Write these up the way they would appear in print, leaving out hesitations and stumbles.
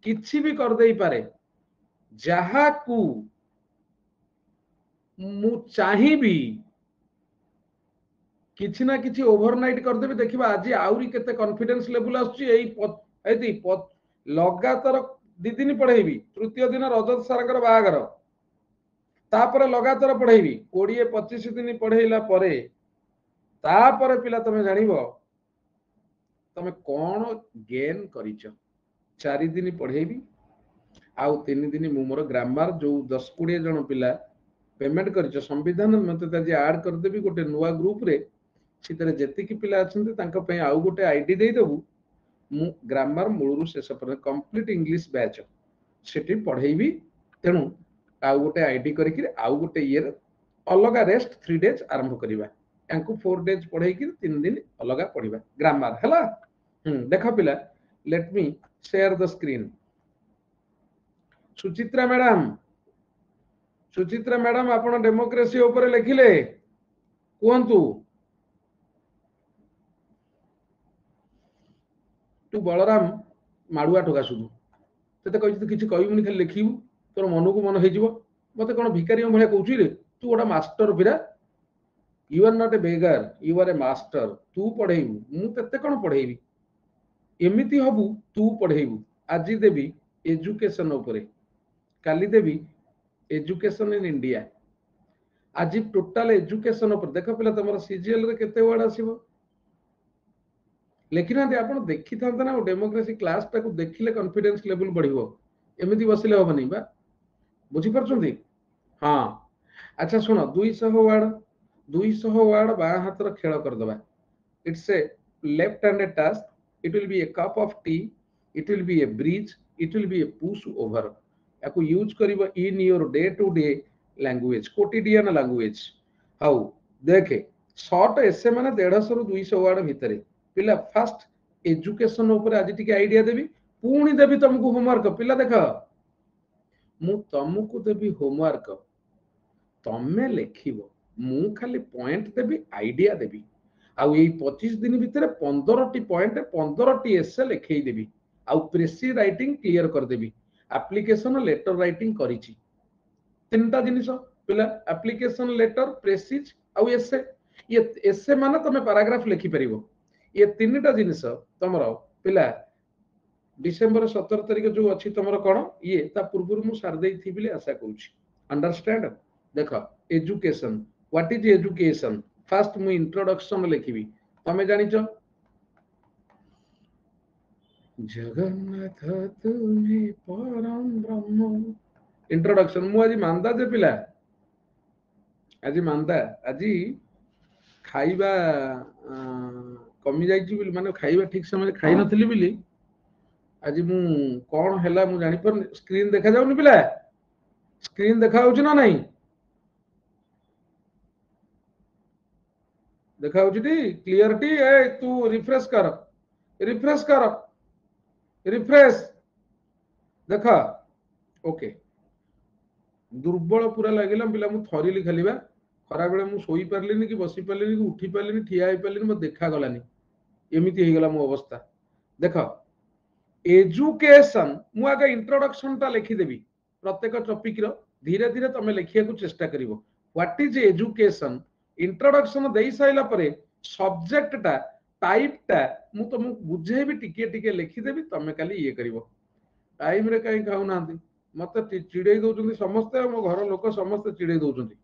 किछि भी कर देई पारे जहा को मु चाहिबी किछि ना किछि ओवरनाइट कर देबी देखिबा आज आउरी केते कॉन्फिडेंस लेवल आछी एई लगातार 2 दिन पढ़ेबी तृतीय दिन रजत सारंगर बाहागर तापर लगातार पढ़ेबी 20-25 दिन पढ़ेला परे तापर पिला तमे जानिबो तमे कोन गेन करिचो 4 दिन पढ़ेबी आउ 3 दिन मु मोर ग्रामर जो 10-20 जन पिला पेमेंट करिचो संविधान मते ताजी ऐड कर देबी गोटे नुवा ग्रुप रे सितरे जेति की पिला अछंते तांका पय आउ गोटे आईडी देई देबू मु ग्रामर मूलरू शेष पर कंप्लीट इंग्लिश बैच सेठी पढ़ेबी तेनु आउ गोटे आईडी करिकि आउ गोटे ईयर अलगा रेस्ट 3 डेज आरंभ करिबा यांकु 4 डेज पढ़े कि 3 दिन अलगा पढ़िबा ग्रामर हला देखो पिला let me share the screen Suchitra madam आपण डेमोक्रेसी ऊपर लिखिले कुहंतु तू बलराम माडुआ ठोका सुदु तते कहि तू किछि कहिबुनी खाली लिखिबु तोर मन को मन हेजिवो मते कोन भिखारी भलिया कहउछि रे तू गोटा मास्टर पिरा you are not a beggar you are a master तू पढ़ेबू मु तते कोन पढ़ेबी एमिति हबु तू पढ़ेबू आजि देबी एजुकेशन ऊपर काली देवी एजुकेशन इन इंडिया आज टोटाल एजुकेशन ऊपर देख पिला तमर सीजीएल रे केते वर्ड आसीबो लेकिना दे आपण देखि थांता ना डेमोक्रेसी क्लास टाको देखिले कॉन्फिडेंस लेवल बढ़िबो एमिति बसिले होबनी बा बुझी परछुंदी हां अच्छा सुनो 200 वर्ड बा हातर खेल कर दबा it's a left handed task it will be a cup of tea it will be a bridge it will be a push over याकू यूज करिबो in your day to day language quotidian language हाउ देखे short essay माने 150 रु 200 word भितरे पिला first education ऊपर आज टिके आईडिया देबी पुणी देबी तुमको होमवर्क पिला देख मु तुमको देबी होमवर्क तमे लिखिबो मु खाली पॉइंट देबी आईडिया देबी आउ एई 25 दिन भितरे 15 टी पॉइंट 15 टी एसे लिखई देबी आउ प्रेसी राइटिंग क्लियर कर देबी एप्लीकेशन लेटर राइटिंग करिछि तीनटा जिनिस पिला एप्लीकेशन लेटर प्रेसिज आउ एसे ये एसे माने तमे पैराग्राफ लिखि परिबो ये तीनटा जिनिस तमरो पिला डिसेंबर 17 तारिख जो अछि तमरो कोन ये ता पूर्व मु सार देई थी बिले आशा करूछि अंडरस्टैंड देखो education what is education first मु इंट्रोडक्शन लिखिबी तमे जानि छ जगन्नाथ तुम्हें परम ब्रह्म इंट्रोडक्शन मु आज मांदा जे पिला आज मांदा आज खाइबा कमी जाइछि बिल माने खाइबा ठीक समय खाइ नथिली बिली आज मु कोन हैला मु जानि पर स्क्रीन देखा जाउनी पिला स्क्रीन देखा होउछ ना नहीं देखा होउछ टी क्लियरिटी ए तू रिफ्रेश कर रिफ्रेश देखा ओके दुर्बल पूरा लागिला पिला मु थरिली खाली बा खरा बेले मु सोई परलिनी कि बसी परलिनी कि उठी परलिनी ठिया होई परलिनी म देखा गलानी एमिति हे गला मो अवस्था देखो एजुकेशन मु आगे इंट्रोडक्शन ता लिखि देबी प्रत्येक टॉपिक रो धीरे धीरे तमे लिखिया को चेष्टा करिवो व्हाट इज एजुकेशन इंट्रोडक्शन देई साइला परे सब्जेक्ट ता टाइप ता मु तुम बुझेबी टिके टिके लिखि देबी तमे खाली ये करिवो टाइम रे काई खाउ नांती मते चिड़ै दउचंदी समस्त मो घर लोक समस्त चिड़ै दउचंदी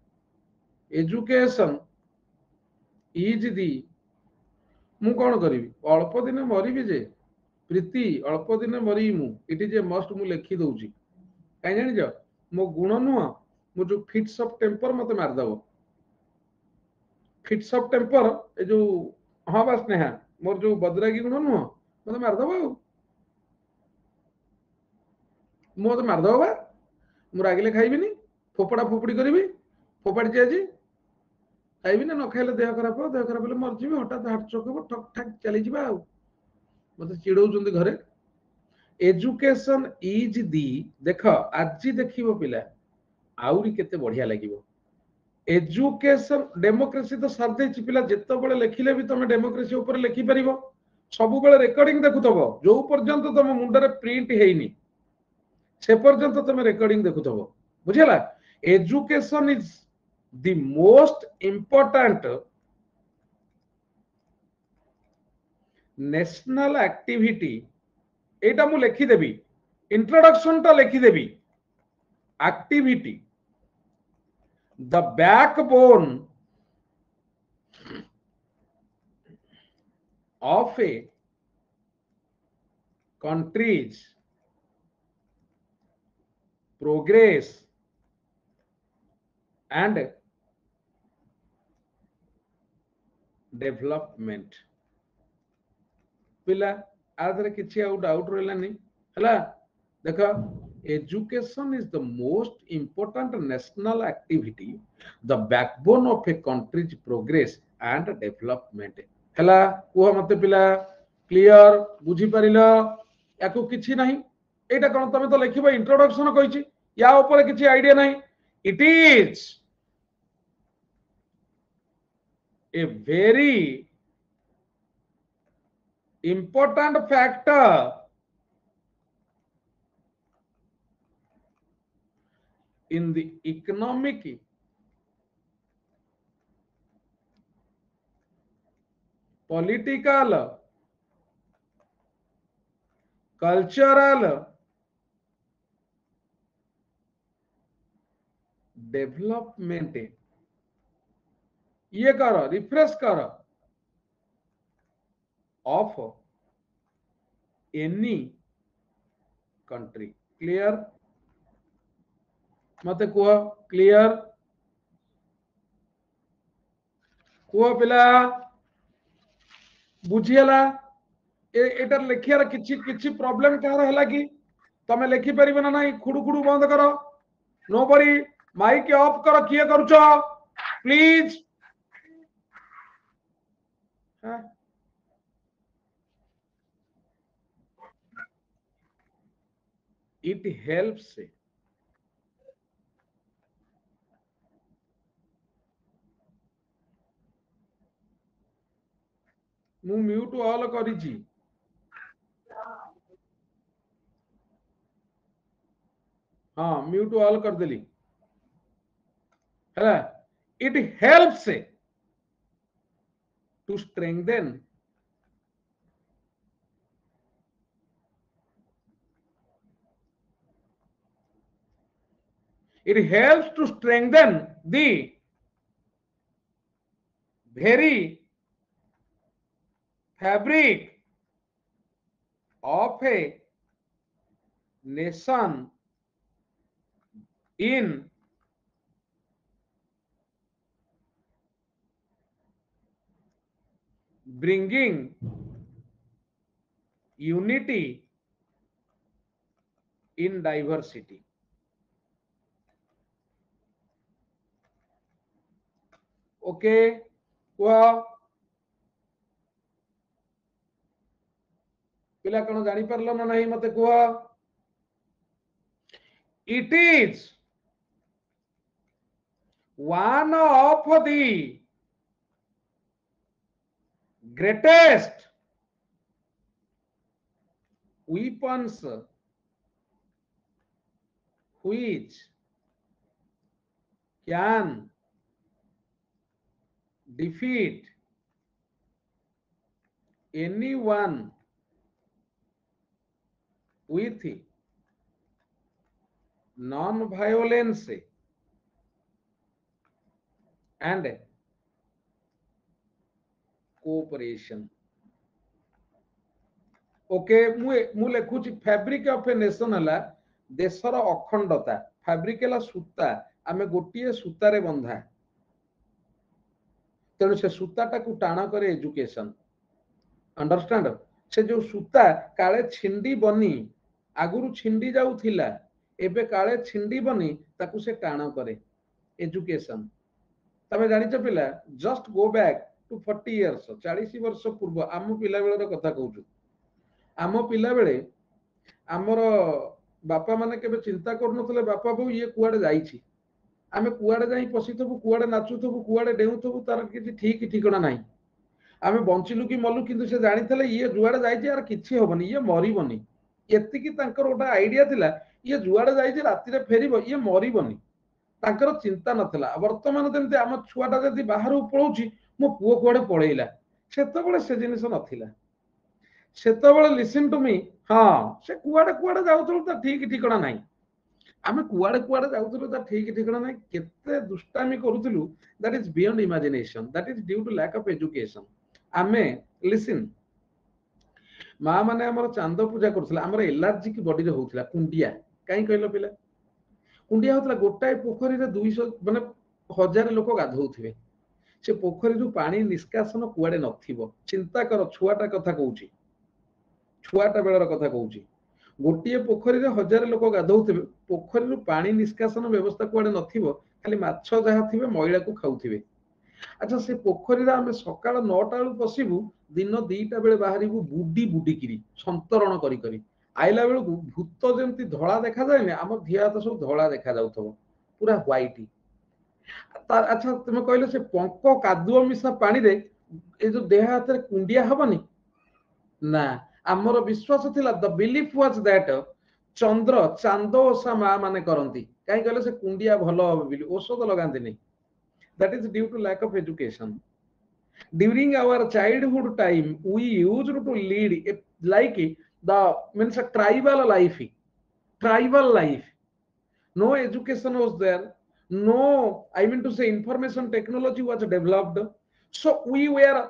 एजुकेशन इज दी मु कोन करिवि अल्प दिन मरिबि जे प्रीति अल्प दिन मरी मु इट इज ए मस्ट मु लिखि दउची काई जानि जो मो गुण नुह मु जो फिट्स ऑफ टेम्पर मते मार दबो फिट्स ऑफ टेम्पर ए जो हां बस नेहा मोर जो बदरागी गुण नुह मते मार दबो मते मार दबो बा मु रागिले खाइबिनी फोपड़ा फोपड़ी करिवि फोपाड़ी जाजी खाइबि ना न खाइले देह खराब हेले मर जिवि हठात हार्ट चोक हो ठक ठाक चली जिबा आ मते चिड़ौचंदी घरे एजुकेशन इज दी देख आज देखिबो पिला आउरी केते बढ़िया लागिबो एजुकेशन डेमोक्रेसी तो सार देछि पिला जेतो बळे लेखिले भी तमे डेमोक्रेसी ऊपर लेखि परिबो सब बळे रेकॉर्डिंग देखुतबो जो पर्यंत तम मुंडरे प्रिंट हेइनी से पर्यंत तुम रेकर्डिंग देखुथबो बुझिला education is the most important national activity एटा मु लिखि देबी इंट्रोडक्शन टा लिखि देबी activity the backbone of a country's progress and development पिला आदरे किछि आउट डाउट रहलानी हला देखो education is the most important national activity the backbone of a country's progress and development हला कुह मते पिला क्लियर बुझी परिलो याकू किछि नाही एटा कोन तमे तो लिखिबो इंट्रोडक्शन कहिछि या ऊपर किछि आईडिया नाही it is a very important factor in the economic, political, cultural development ये करो रिफ्रेश करो of any country क्लियर मते कुह क्लियर कुह पिला बुझियला एटार लिखियार किछि किछि प्रॉब्लम कहार हला कि तमे लिखि परिबे ना नाही खुडु खुडु बंद करो नोबडी माइक ऑफ करो किए करूछो प्लीज it helps मु म्यूट ऑल करिछि हां म्यूट ऑल कर देली है it helps to strengthen the very fabric of a nation in bringing unity in diversity. Okay, well, पिला कौन जानी परलो ना नहीं मते कुआ it is one of the greatest weapons which can defeat anyone with non-violence and cooperation. Okay मु लेखुची fabric of a nation हला देशर अखंडता फैब्रिक हला सूता आमे गोटिए सूता रे बंधा तेणु से सूताटा को टाण करे एजुकेशन अंडरस्टैंड से जो सूता काले छिंडी बनी आगुरु छिंडी जाउथिला एबे काले छिंडी बनी ताकू से टाण करे एजुकेशन तमे जानिछ पिला just go back to 40 years 40 वर्ष पूर्व आम पिला बेलर कथा कहूछु आम पिला बेले आमर बापा माने केबे चिंता करनथले बापा बो ये कुआडे जाईछि आमे कुआडे जाई पसिथबु कुआडे नाचुथबु कुआडे डेउथबु तार किछि ठीक ठिकना नाही आमे बंचिलु कि मलु किंतु से जानिथले ये जुआडे जाईछि यार किछि होबनी ये मरिबनी एत्ति कि तांकर ओटा आईडिया थिला ये जुआड़े जाइए राति रे फेरिबो ये मरिबनी तांकर चिंता नथिला वर्तमान जेमति आम छुआटा जदि बाहर पळौची मो पुओ कुआडे पळेइला सेतबेले से जिनिस नथिला सेतबेले लिसन टू मी हां से कुआडे कुआडे जाउथल त ठीक ठिकणा नाही आमे कुआडे कुआडे जाउथलु त ठीक ठिकणा नाही केते दुष्टामी करूथलु that is beyond imagination that is due to lack of education आमे लिसन माँ माने हमर चांद पूजा करथला हमर एलर्जी की बॉडी रे होथला कुंडिया काई कहलो पिला कुंडिया होथला गोटाए पोखरी रे 200 माने 1000 लोक गाधौथिबे से पोखरी रु पानी निष्कासन कुआडे नथिबो चिंता कर छुआटा कथा कहूची छुआटा बेलर कथा कहूची गोटे पोखरी रे 1000 लोक गाधौथिबे पोखरी रु पानी निष्कासन व्यवस्था कुआडे नथिबो खाली माछ जहा थिबे मैला को खाउथिबे अच्छा से पोखरी रे हम सकाळ 9टा बेलु पसिबु दिन 2टा बेले बाहरिबु बुडी बुडी किरी संतरण करी करी आइला बेलु भूत जेमति धळा देखा जाय ने हम धिया हाथ सब धळा देखा जाउथबो पूरा व्हाइट अच्छा तुम कहले से पंक कादुआ मिशा पानी रे ए जो देह हाथ रे कुंडिया हबनी ना आमर विश्वास थिला द बिलीफ वाज दैट चंद्र चांद ओसा मा माने करंती काई कहले से कुंडिया भलो हो बिली औषध लगांती नहीं that is due to lack of education during our childhood time we used to lead like the means a tribal life no education was there no I mean to say information technology was developed so we were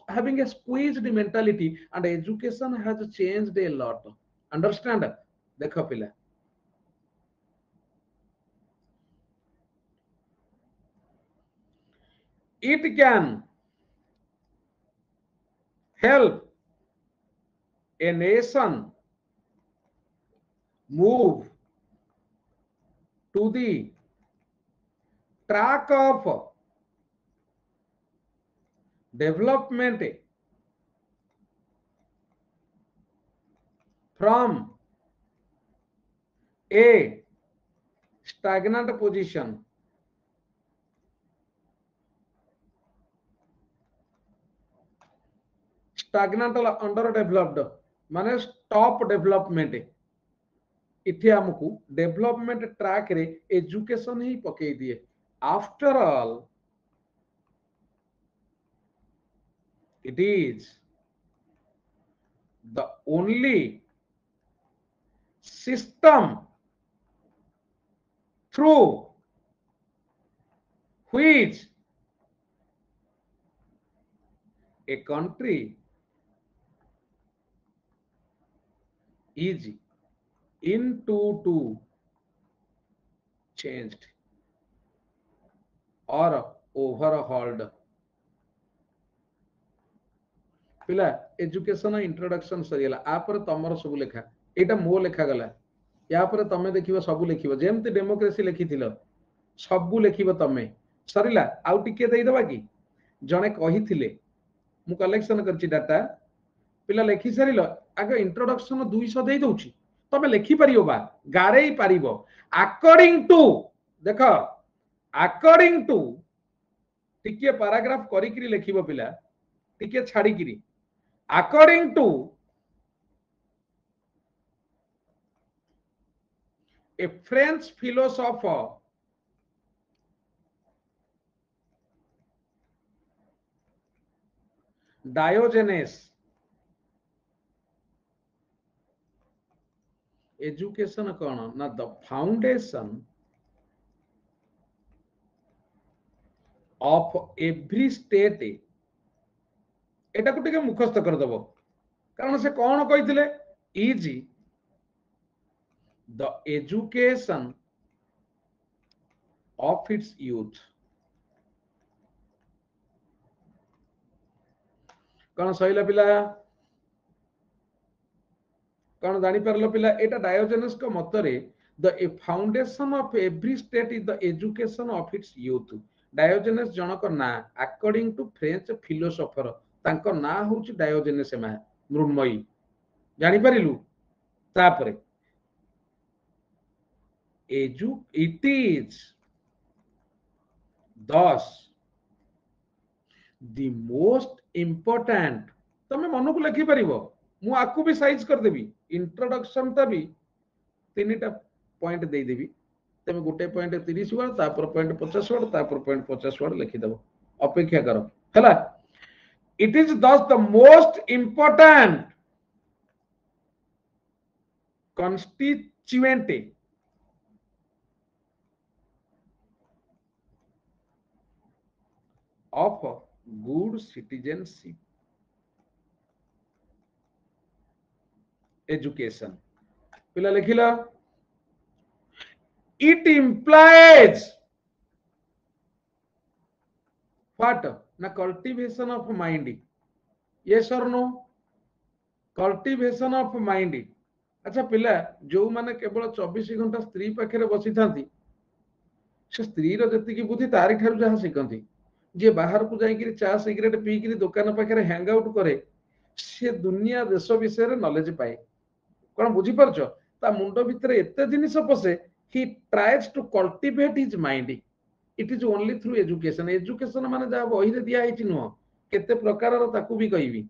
having a squeezed mentality and education has changed a lot understand dekho pila it can help a nation move to the track of development from a stagnant position stagnant under developed माने stop development इथे हमको development track रे education ही पकई दिए after all it is the only system through which a country is into to changed or overhauled पिला education introduction Sarila आपर तमर सब लेखा एटा मो लेखा गला या पर तमे देखिबो सब लिखिबो जेमति डेमोक्रेसी लिखिथिलो सब लिखिबो तमे सरीला आउ टिके देई दबा कि जने कहिथिले मु कलेक्शन करछि डाटा पिला लेखि सरीलो आगे इंट्रोडक्शन 200 देई दउछि तमे लेखि परियो बा गारेई पारिबो अकॉर्डिंग टू देखो अकॉर्डिंग टू टिके पैराग्राफ करी करी लिखिबो पिला टिके छाड़ी करी according to a French philosopher Diogenes education कौन ना the foundation of every state एटा को टिके मुखस्त कर दबो कारण से कौन कहिथिले is the education of its youth कौन सहिला पिला कौन जानी परलो पिला एटा डायोजेनस को मतरे the foundation of every state is the education of its youth Diogenes जनक ना अकॉर्डिंग टू फ्रेंच फिलोसोफर तांको ना होची डायोजेनस मृण्मयी जानी परिलु तापरे एजु इट इज दस द मोस्ट इंपोर्टेंट तमे मन को लिखि परिबो मु आकु भी साइज कर देबी इंट्रोडक्शन ता भी तीनटा पॉइंट दे देबी तमे गोटे पॉइंट 30 वर्ड तापर पॉइंट 50 वर्ड तापर पॉइंट 50 वर्ड लिखि देबो अपेक्षा करो हला इट इज दस the most important constituent of good citizenship education पिला लिखिला it implies what na cultivation of mind yes or no cultivation of mind अच्छा पिला जो माने केवल 24 घंटा स्त्री पाखे बसी थांती से स्त्री रो जति बुद्धि तारी ठारू जहा शिखंती जे बाहर को जाई चा सिगरेट पी दुकान पाखे हैंग आउट करे से दुनिया देश विषय नॉलेज पाए कौन बुझी पारछ ता मुंड भितर एते जिनिस पसे he tries to cultivate his mind it is only through education education माने जा बही रे दिया हिच नुह केते प्रकार रो ताकू भी कहबी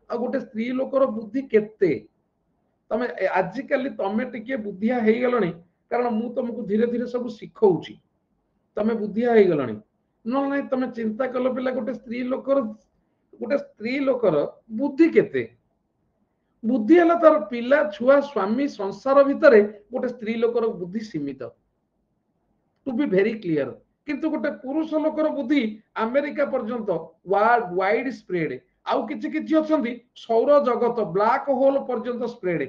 आ गोटे स्त्री लोकर बुद्धि केते तमे आजिकली तमे टिके बुद्धिया हेई गलणी कारण मु तुमको धीरे धीरे सब सिखौची तमे बुद्धिया हेई गलणी न नहीं तमे चिंता कल पिला गोटे स्त्री लोकर बुद्धि केते बुद्धि हला तार पिला छुआ स्वामी संसार भितरे गोटे स्त्री लोकर बुद्धि सीमित टू बी वेरी क्लियर किंतु गोटे पुरुष लोकर बुद्धि अमेरिका पर्यंत वर्ल्ड वाइड स्प्रेड आउ किछि किछि अछंती सौर जगत ब्लैक होल पर्यंत स्प्रेड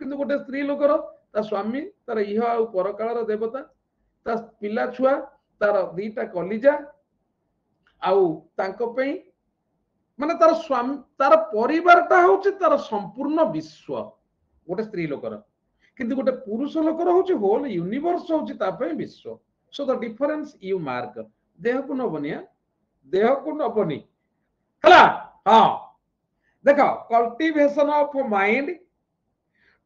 किंतु गोटे स्त्री लोकर ता स्वामी तार इह आ परकालर देवता ता पिला छुआ तार दीटा कलिजा आउ तांको पई माने तार स्वामी तार परिवारटा होची तार संपूर्ण विश्व गोटे स्त्री लोकर किंतु गोटे पुरुष लोकर होची होल यूनिवर्स होची ता पई विश्व so the difference you mark देह को नबनिया देह को नबनी हला हां देखो cultivation of mind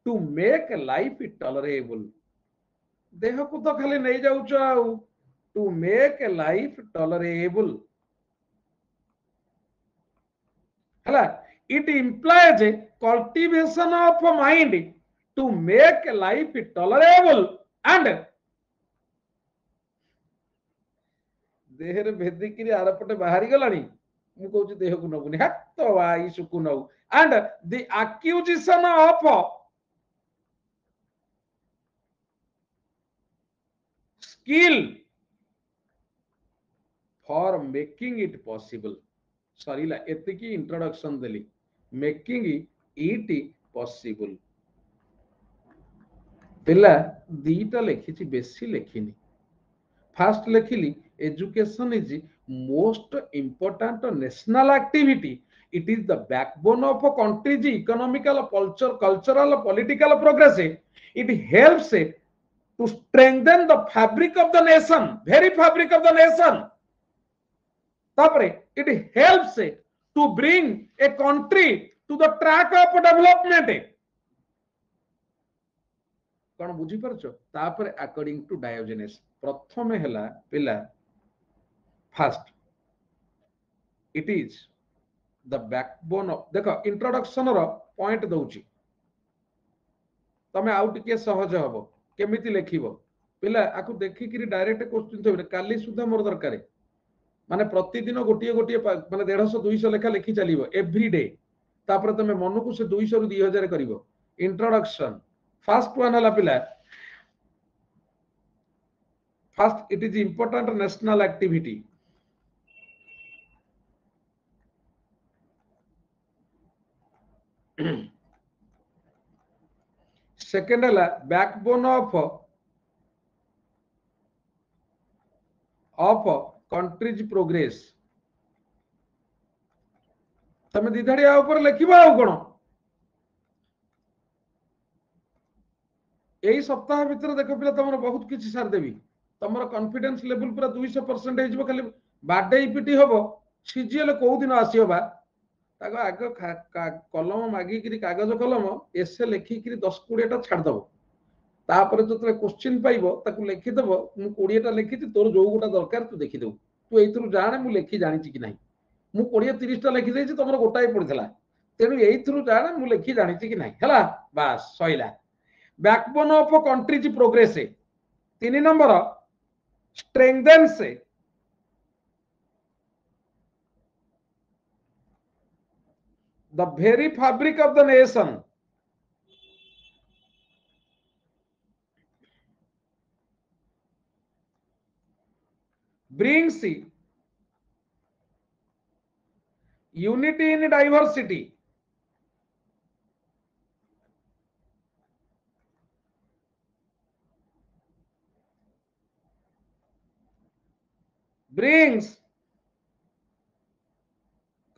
to make life tolerable देह को तो खाली नहीं जाउछ आउ टू मेक लाइफ टॉलरेबल हला it implies cultivation of mind to make life tolerable and देहरे भेदिकी आरपटे बाहरी गलानी मु कहूँ देह को नबुनि हाथ आई सुकु नौ and the acquisition of skill for making it possible Sarila एतिकी इंट्रोडक्शन देली मेकिंग इट पॉसिबल पिला दीटा लिखी बेसी लिखिनी फास्ट लिखिली education is most important national activity it is the backbone of a country's economical cultural political progress it helps to strengthen the fabric of the nation very fabric of the nation tapare it helps to bring a country to the track of development कौन बुझी परछ तापर according to डायोजेनेस प्रथम हैला पिला first it is the backbone of देखो introduction रो point दउची तमे आउ टिके सहज हबो केमिति लेखिबो पिला आकु देखि कि डायरेक्ट क्वेश्चन थबे काली सुधा मोर दरकार माने प्रतिदिन गोटिए गोटिए माने 150 200 लेखा लेखि चलिबो एवरी डे तापर तमे मन को से 200 रु 2000 करिवो इंट्रोडक्शन फर्स्ट वन हला पिला first it is important national activity second हला बैकबोन ऑफ कंट्रीज प्रोग्रेस तमे दिधाड़िया ऊपर लिखिबा आ कोन यही सप्ताह भीतर देख पिला तुम बहुत किसी सार देवी तुम कॉन्फिडेंस लेवल पूरा 200% हो खाली बाडे पिटी हम सीजीएल कौ दिन आसो बा आग कलम मागिक कागज कलम एसे लिखिक 10-20टा छाड़देव तापर जो क्वेश्चन पाइब लिखिदेव मु 20टा लिखी तोर जो गोटा दरकार तू देखीदेव तू ये जाने मुझे लिखी जानी कि ना मु 20-30टा लिखिदे तुम गोटाए पड़ता तेणु ये जाने मुझे लिखी जानी कि ना है बास सैला backbone of country's progress. 3 number strengthens the very fabric of the nation. Brings unity in diversity. brings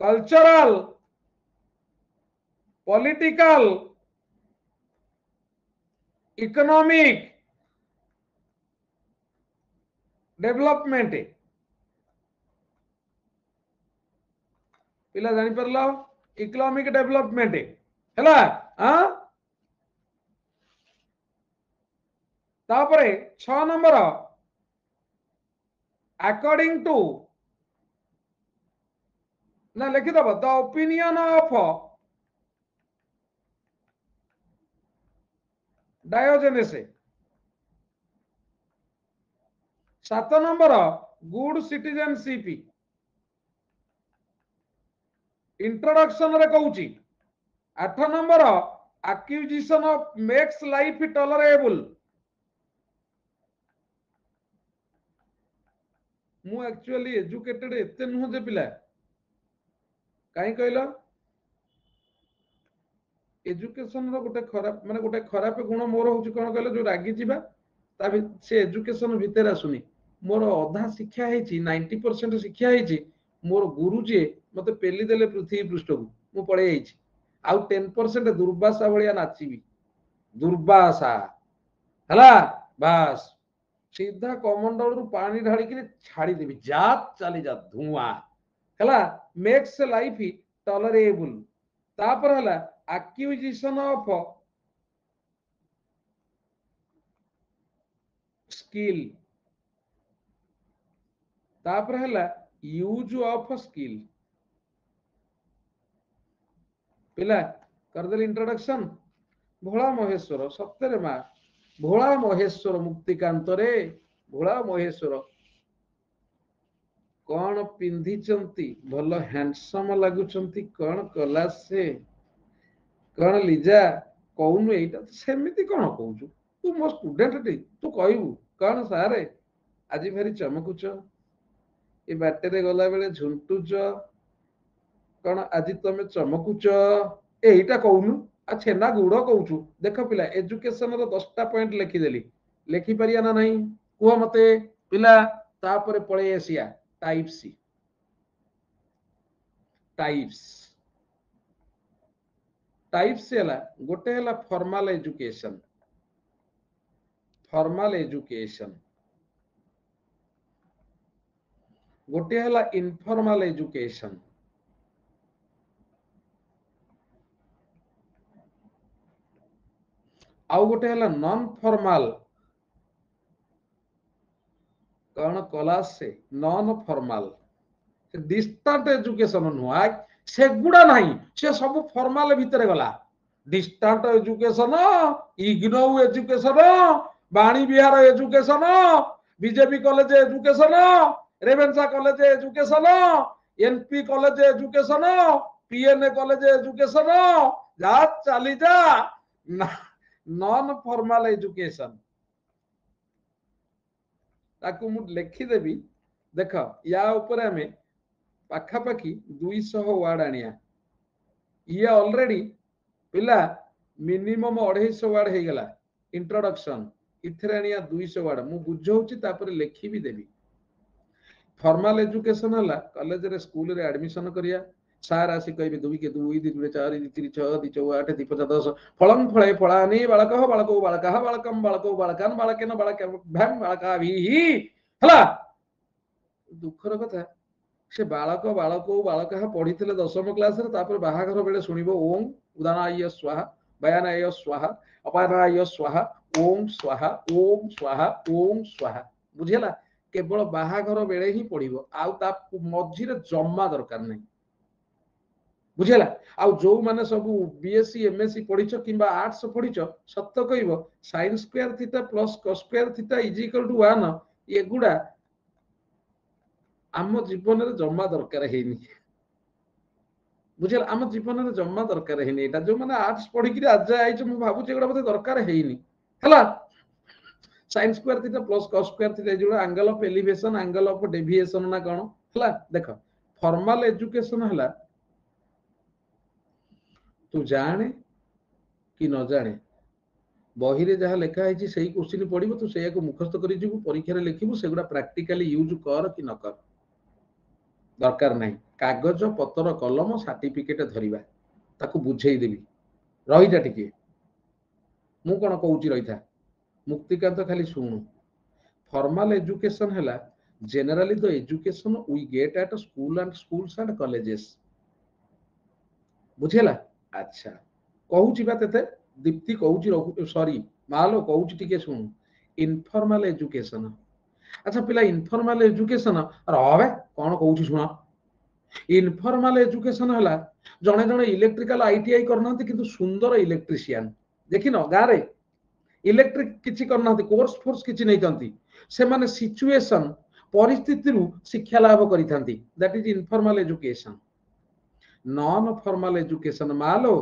cultural, political, economic development। पिला जानी परलो इकोनॉमिक डेवलपमेंट हैला। हां तापरे 6 नंबर अकॉर्डिंग टू ना लिखि दब the opinion of Diogenes. 7 number good citizenship introduction रे कहूची। 8 number acquisition of makes life tolerable. मु एक्चुअली एजुकेटेड एते नुह जे पिला काई कहलो एजुकेशन रो गोटे खराब माने गोटे खराब गुण मोर होची कोन कहलो जो रागी जीवा ता से एजुकेशन भीतर आसुनी। मोर अधा शिक्षा हेची 90% शिक्षा हेची मोर गुरुजी मते पेली देले पृथ्वी पृष्ठ को मु पळे हेची आउ 10% दुर्वासा भलिया नाचीबी दुर्वासा हला बस सीधा कमंडल रु पानी ढाड़ी के छाड़ी देबी जात चली जा धुआं हला मेक्स लाइफ टॉलरेबल। तापर हला एक्विजिशन ऑफ स्किल। तापर हला यूज ऑफ स्किल। पिला कर देली इंट्रोडक्शन। भोला महेश्वर सत्य मा भोला महेश्वर मुक्तिकांत रे भोला महेश्वर कौन पिंधि भल हैंडसम लगुंट कौन कला से कौन लिजा कौन एटा सेमिति कौन कहूँ तू मो स्टूडेंट टी तू कहबू कौन सारे आज भारी चमकुच ये बाटे गला बेले झुंटुच कौन आज तुम चमकुच एटा कहूनु आ छेना गुड़ कहूँ। देख पिला एजुकेशन रो 10टा पॉइंट लिखिदेली लिखि पारिया ना नहीं कुह मते पिला। तापर पळे एसिया टाइप्स टाइप्स टाइप्स हला गोटे हला फॉर्मल एजुकेशन गोटे हला इनफॉर्मल एजुकेशन आउ गोटे हला नॉन फॉर्मल कौन कला से नॉन फॉर्मल डिस्टेंट एजुकेशन नुआ से गुड़ा नहीं से सब फॉर्मल भितर गला डिस्टेंट एजुकेशन इग्नो एजुकेशन बाणी Bihar education BJP college education Ravenshaw college education NP college education PNA college education जा चली जा नॉन फॉर्मल एजुकेशन ताकू मु लिखिदेवी। देख या ऊपर हमें पाखापाखि 200 वार्ड आनिया ये ऑलरेडी पिला मिनिमम 250 वार्ड हो गला इंट्रोडक्शन इथरे आनिया 200 वार्ड मु बुझौची तापर लिखि भी देबी। फॉर्मल एजुकेशन हला कॉलेज रे स्कूल रे एडमिशन करिया सार आसी कहबे 2 के 2 2 के 4 2 3 6 2 4 8 2 5 10 फलम फळे फळानी बाळकः बाळको बाळकः बाळकम बाळको बाळकान बाळकेन बाळक भम बाळका भी हला दुखर कथा से बालक बालको बालक पढ़ी 10म क्लास बाहाघर बेले शुणव ओम उदानाय स्वाहा बयानाय स्वाहा अपानाय स्वाहा ओम स्वाहा ओम स्वाहा ओम स्वाहा बुझेला केवल बाहाघर बेले ही पढ़व आउ मझीरे जमा दरकार नहीं बुझेला आउ जो माने सब बीएससी एमएससी पढ़िछ किंबा आर्ट्स पढ़िछ सत्य कहइबो sin square theta plus cos square theta is equal to 1 एगुडा आम जीवन रे जम्मा दरकार हेनी बुझेला आम जीवन रे जम्मा दरकार हेनी एटा जो माने आर्ट्स पढ़ी कि आज आइछ मु भाबु जे एगुडा बते दरकार हेनी हला sin square theta plus cos square theta जो angle of elevation angle of deviation ना कोन हला देखो फॉर्मल एजुकेशन हला तू जाने कि न जाने बही रे जहाँ लिखा है सही क्वेश्चन पढ़िबो तू सेया को मुखस्त करि जिवु परीक्षा रे लिखिबु सेगुडा प्रैक्टिकली यूज कर कि न कर दरकार नाही कागज पत्र कलम सर्टिफिकेट धरिबा ताकू बुझेई देबी रहिजा टिके मु कोन कहूची रहिथा मुक्तिकांत खाली सुनु फॉर्मल एजुकेशन हला generally the education we get at school and schools and colleges बुझेला अच्छा कहूची बा तेते दीप्ति कहूची सॉरी मालो कहूची टिके सुन इनफॉर्मल एजुकेशन अच्छा पिला इनफॉर्मल एजुकेशन रहबे कोन कहूची सुना इनफॉर्मल एजुकेशन हला जणे जणे इलेक्ट्रिकल आईटीआई करनांती किंतु सुंदर इलेक्ट्रिशियन देखिन गारे इलेक्ट्रिक किछि करनांती कोर्स फोर्स किछि नै तंती से माने सिचुएशन परिस्थिति रु शिक्षा लाभ करिथांती that is informal education non formal education मालो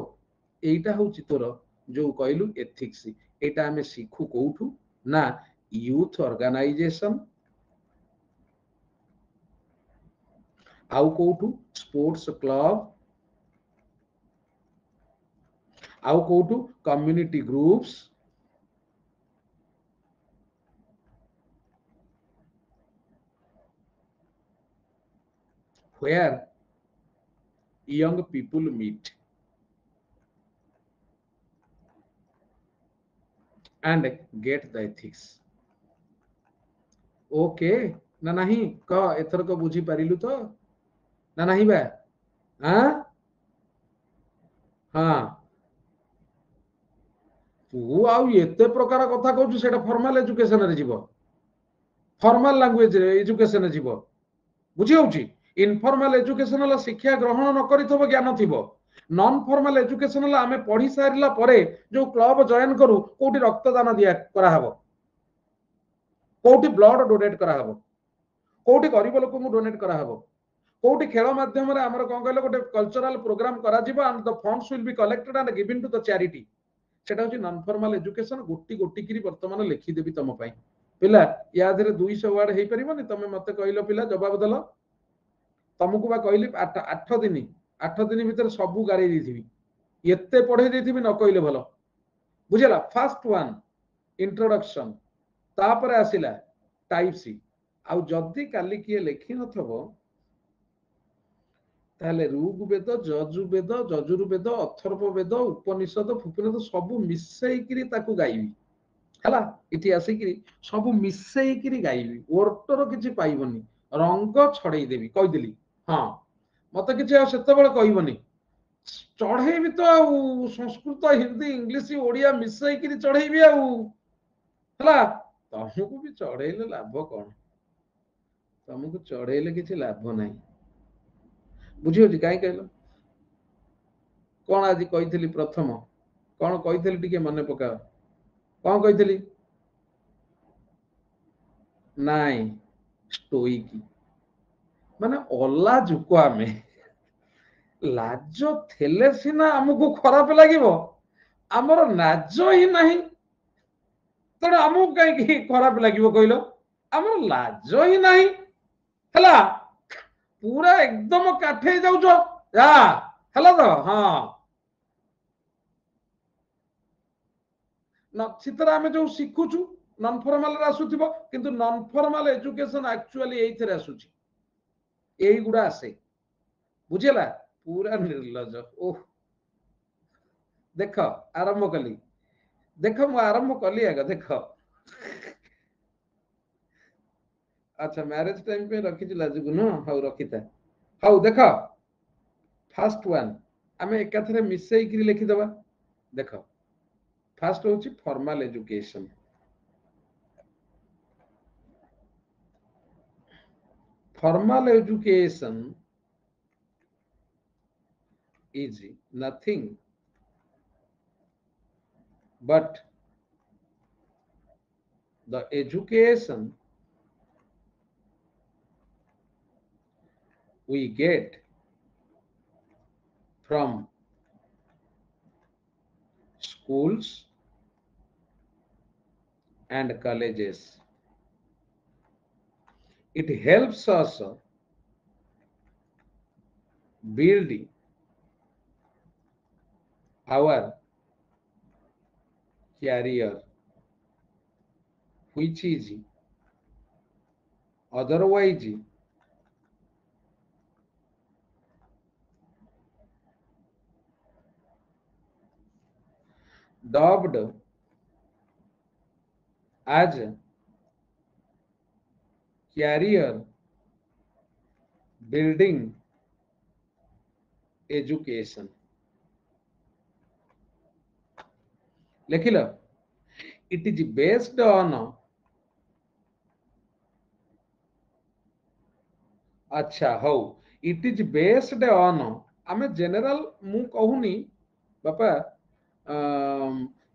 एटा होची तोर जो कहलु एथिक्स एटा हमें सिखु कोठु ना यूथ ऑर्गेनाइजेशन आउ कोठु स्पोर्ट्स क्लब आउ कोठु community groups where young people meet and get the ethics okay ना नहीं क एथर को बुझी पारिलु तो ना नहीं बा हां हां तू आउ एते प्रकार कथा कहू सेटा फॉर्मल एजुकेशन रे जीवो फॉर्मल लैंग्वेज रे एजुकेशन रे जीवो बुझी होउची इनफॉर्मल एजुकेशन ला शिक्षा ग्रहण न करिथबो ज्ञान थिबो नॉन फॉर्मल एजुकेशन ला हमें पढ़ी सारिला परे जो क्लब जॉइन करू कोठी रक्तदान दिया करा हबो कोठी ब्लड डोनेट करा हबो कोठी गरीब लोक को डोनेट करा हबो कोठी खेल माध्यम रे हमर कोन कहले गोटे कल्चरल प्रोग्राम करा जिवो and the funds will be collected and given to the charity सेटा होची नॉन फॉर्मल एजुकेशन गोटी गोटी किरी वर्तमान लिखि देबी तम पई पिला या धरे 200 वर्ड हेई परिबोनी तमे मते कहलो पिला जवाब दलो तुमको बा कहली 8 दिन भीतर सबू गाड़ी देथिबी एते पढ़े देथिबी न कहले भलो बुझला फर्स्ट वन इंट्रोडक्शन तापर आसिला टाइप सी आउ जदी काली किए लेखि नथबो ताले ऋग्वेद यजुर्वेद अथर्ववेद उपनिषद फुपनिषद सब मिसई किरी ताकू गाइबी हला इति आसी किरी सब मिसई किरी गाइबी ओर्टर किछि पाइबनी रंग छड़ेई देबी कहि देली हां मते किछि सेते बेले कहबनी चढ़ेबी तो आउ संस्कृत हिंदी इंग्लिश ओडिया मिसई किरी चढ़ेबी आउ हला तुमको भी चढ़ेले लाभ कौन तुमको चढ़ेले किछि लाभ नहीं बुझियो जी काई कहलो कौन आज कहितली प्रथम कौन कहितली टिके मने पकाओ कौन कहितली नाई स्टोइक माने अल्ला जुको आमे लाज थेले सिना हमको खराब लागिवो हमर लाज ही नहीं तेणु आमको कहीं खराब लगे कहल आम लाज ही ना है पूरा एकदम काठे जाऊच है तो हाँ सीतर आम जो शिखुचु नॉन फॉर्मल आसुथिबो किंतु नॉन फॉर्मल एजुकेशन एक्चुअली एइथरे आसुची एई गुडा आसे बुझेला पूरा निर्लज ओह देख आरंभ कली देख मु आरंभ कली आगे देख अच्छा मैरिज टाइम पे रखी लाजुक न हाउ रखिता हाउ देख फर्स्ट वन आम एकाथरे मिसई किरी लिखि दबा देख फर्स्ट होची formal education formal education is nothing but the education we get from schools and colleges. It helps us build our career, which is otherwise dubbed as career building education. लिखिल it is based on अच्छा हो it is based on आमे general मु कहूनी बापा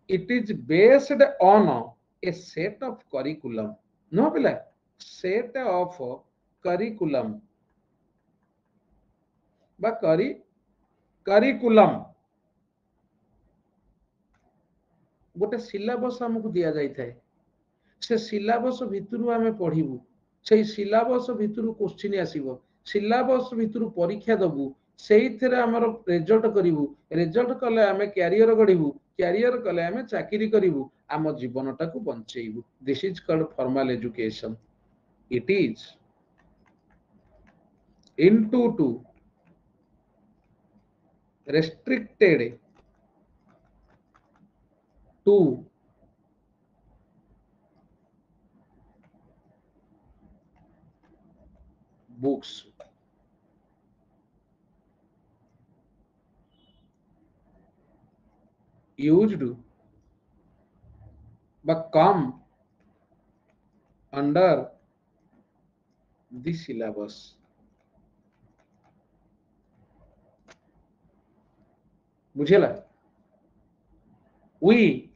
it is based on a set of curriculum no पिला set of curriculum बा curriculum गोटे syllabus हमको दिया जाई थाए से सिलेबस भितरु आमे पढ़िबू से सिलेबस भितरु क्वेश्चन आसीबो सिलेबस भितरु परीक्षा दबू ସେଇଥିରେ ଆମର ରେଜଲ୍ଟ କରିବୁ ରେଜଲ୍ଟ କଲେ ଆମେ କ୍ୟାରିୟର ଗଢିବୁ କ୍ୟାରିୟର କଲେ ଆମେ ଚାକିରି କରିବୁ ଆମ ଜୀବନଟାକୁ ବଞ୍ଚେଇବୁ this is called formal education it is into to restricted to books used but come under the syllabus बुझेला we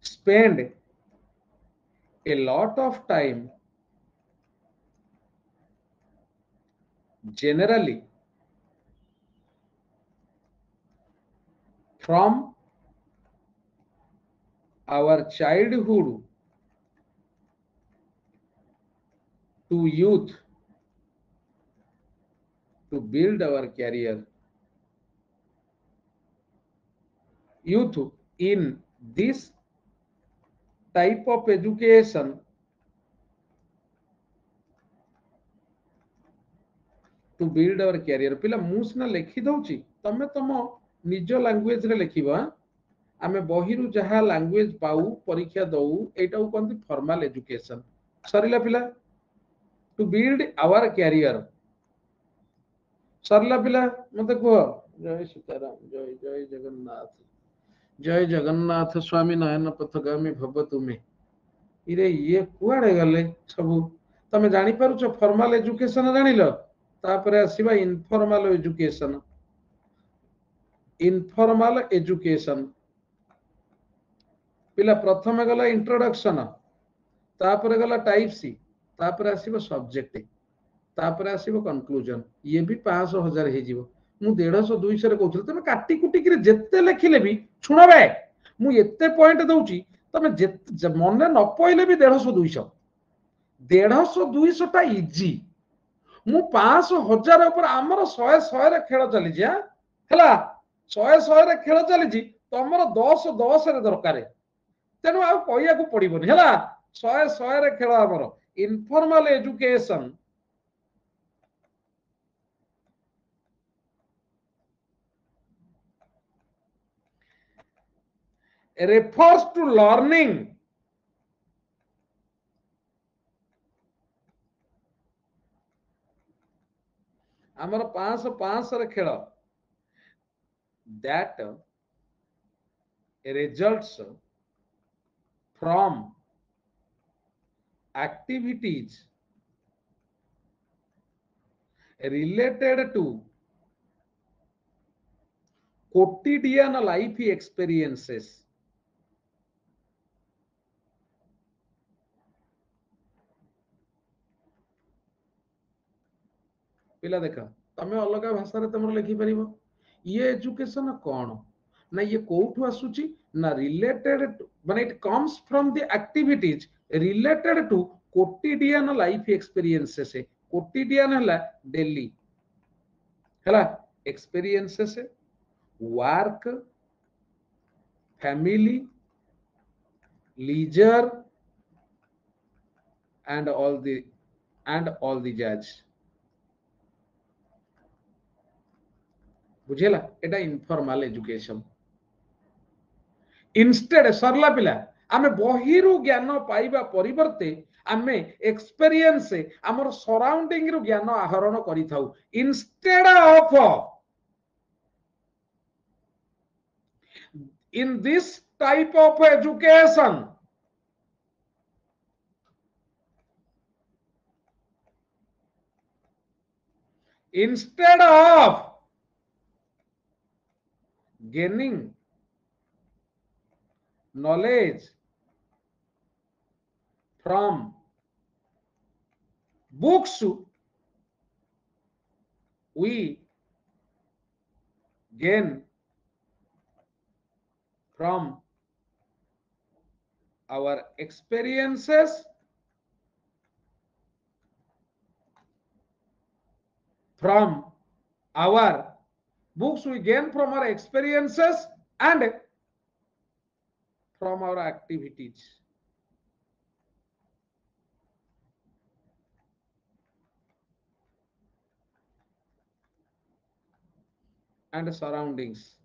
spend a lot of time generally from our childhood to youth to build our career youth in this type of education to build our career पिला मु सिना लिखि दउची तमे तम निज language रे लिखिबा आमे बहिरु जहा लैंग्वेज पाऊ परीक्षा दऊ एटा कहंती फॉर्मल एजुकेशन सरिला पिला टू बिल्ड आवर कैरियर सरला पिला मते कह जय सीताराम जय जय जगन्नाथ जय जगन्नाथ स्वामी नयन पथगामी भव तुमे इरे ये कुआडे गले सब तमे जानि पारुछ फॉर्मल एजुकेशन जानिलो तापरे आसीबा इनफॉर्मल एजुकेशन पिला प्रथम गला इंट्रोडक्शन तापरे गला टाइप सी तापरे आसीबो सब्जेक्ट तापरे आसीबो कंक्लूजन ये भी 500,000 हे जीवो मु 150 200 रे कहउथले तमे काटी कुटी कि जेते लिखिले भी सुनबे मु एते पॉइंट दउची तमे जे मने न पइले भी 150 200 150 200 टा इजी मु 500,000 ऊपर आमर 100 100 रे खेल चली जा हैला 100 100 रे खेल चली जी तमर 10 10 रे दरकार तेनु आ कहिया को पड़िबोनी हैला 100 100 रे खेल आमर informal education refers to learning आमर 500 500 रे खेल that results from activities related to quotidian life experiences. पिला देखा तमे अलग भाषा रे तमर लिखि परिबो ये एजुकेशन कोन ना ये कोठु आसुची ना रिलेटेड माने it comes from the activities related to quotidian life experiences quotidian हला डेली हला experiences work family leisure and all the judge बुझेला एटा इनफॉर्मल एजुकेशन इंस्टेड सरला पिला आमे बहिरु ज्ञान पाइबा परिवर्ते आमे एक्सपीरियंस हमर सराउंडिंग रु ज्ञान आहरण करिथाउ instead of in this type of education instead of gaining knowledge from books we gain from our experiences from our books we gain from our experiences and from our activities and surroundings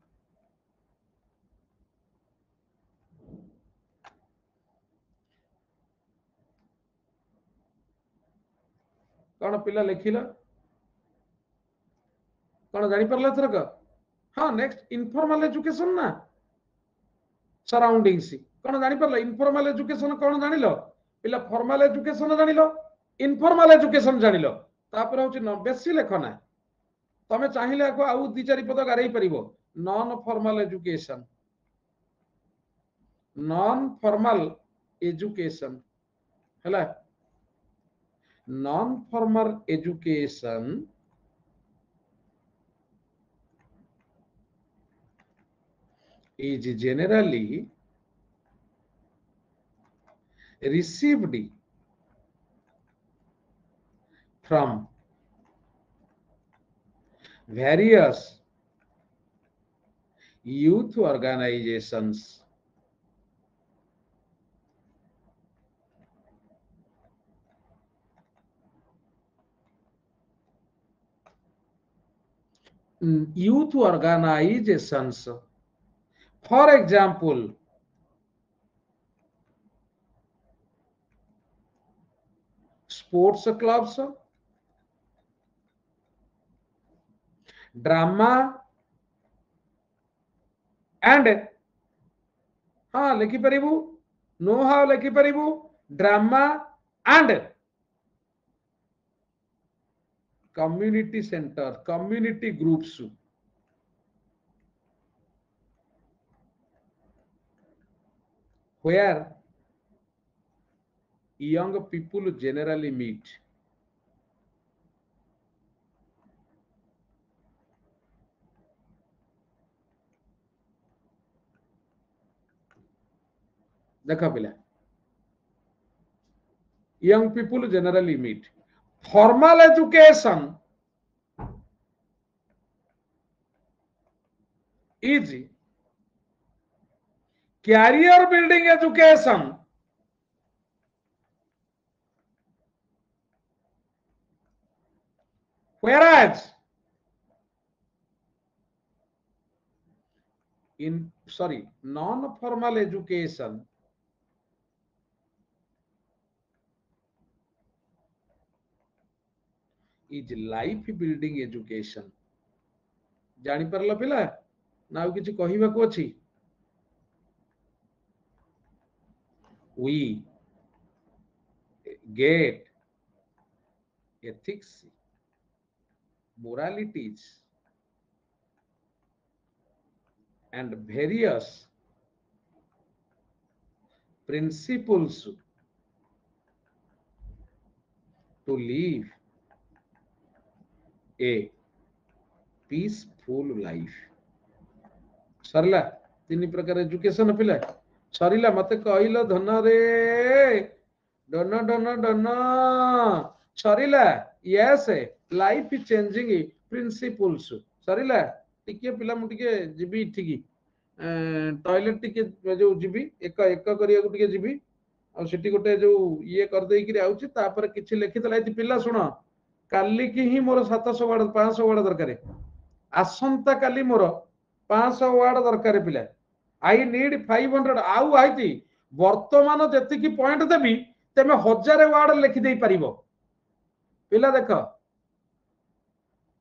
कौन पिला लिखिला कौन जानी परला थरक हाँ next informal education ना surroundings कौन जानी परला informal education कौन जानिलो पिला फॉर्मल एजुकेशन जानिलो इनफॉर्मल एजुकेशन जानिलो तापर होची न बेसी लेखना तमे चाहिले को आउ दि चारि पद गारै परिबो non formal education non formal education हैला non formal education is generally received from various youth organizations youth organizations for example sports clubs drama and हाँ लिखि परिबु नो हाउ लिखि परिबु drama and community center community groups where young people generally meet देखा पिला young people generally meet formal education is career building education whereas in non formal education is life building education जानी परला पिला ना किछि कहिबा को अछि we get ethics moralities and various principles to live a peaceful life. सरला तीन प्रकार education पिला सरिला मते कहलो धन रे डन डन डन सरिला यस लाइफ चेंजिंग प्रिंसिपल्स सरिला टिके पिला मु टिके जिबी ठिकी टॉयलेट टिके जो जिबी एक एक करिया को टिके जिबी आ सेठी गोटे जो ये कर देई कि आउची तापर किछि लिखि तला पिला सुन काली की ही मोर 700 वर्ड 500 वर्ड दरकार आसंता काली मोर 500 वर्ड दरकार पिला आई नीड 500 आउ आइती वर्तमान जेतिकी पॉइंट देबी तेमे 1000 वर्ड लिखि देई परिबो पिला देख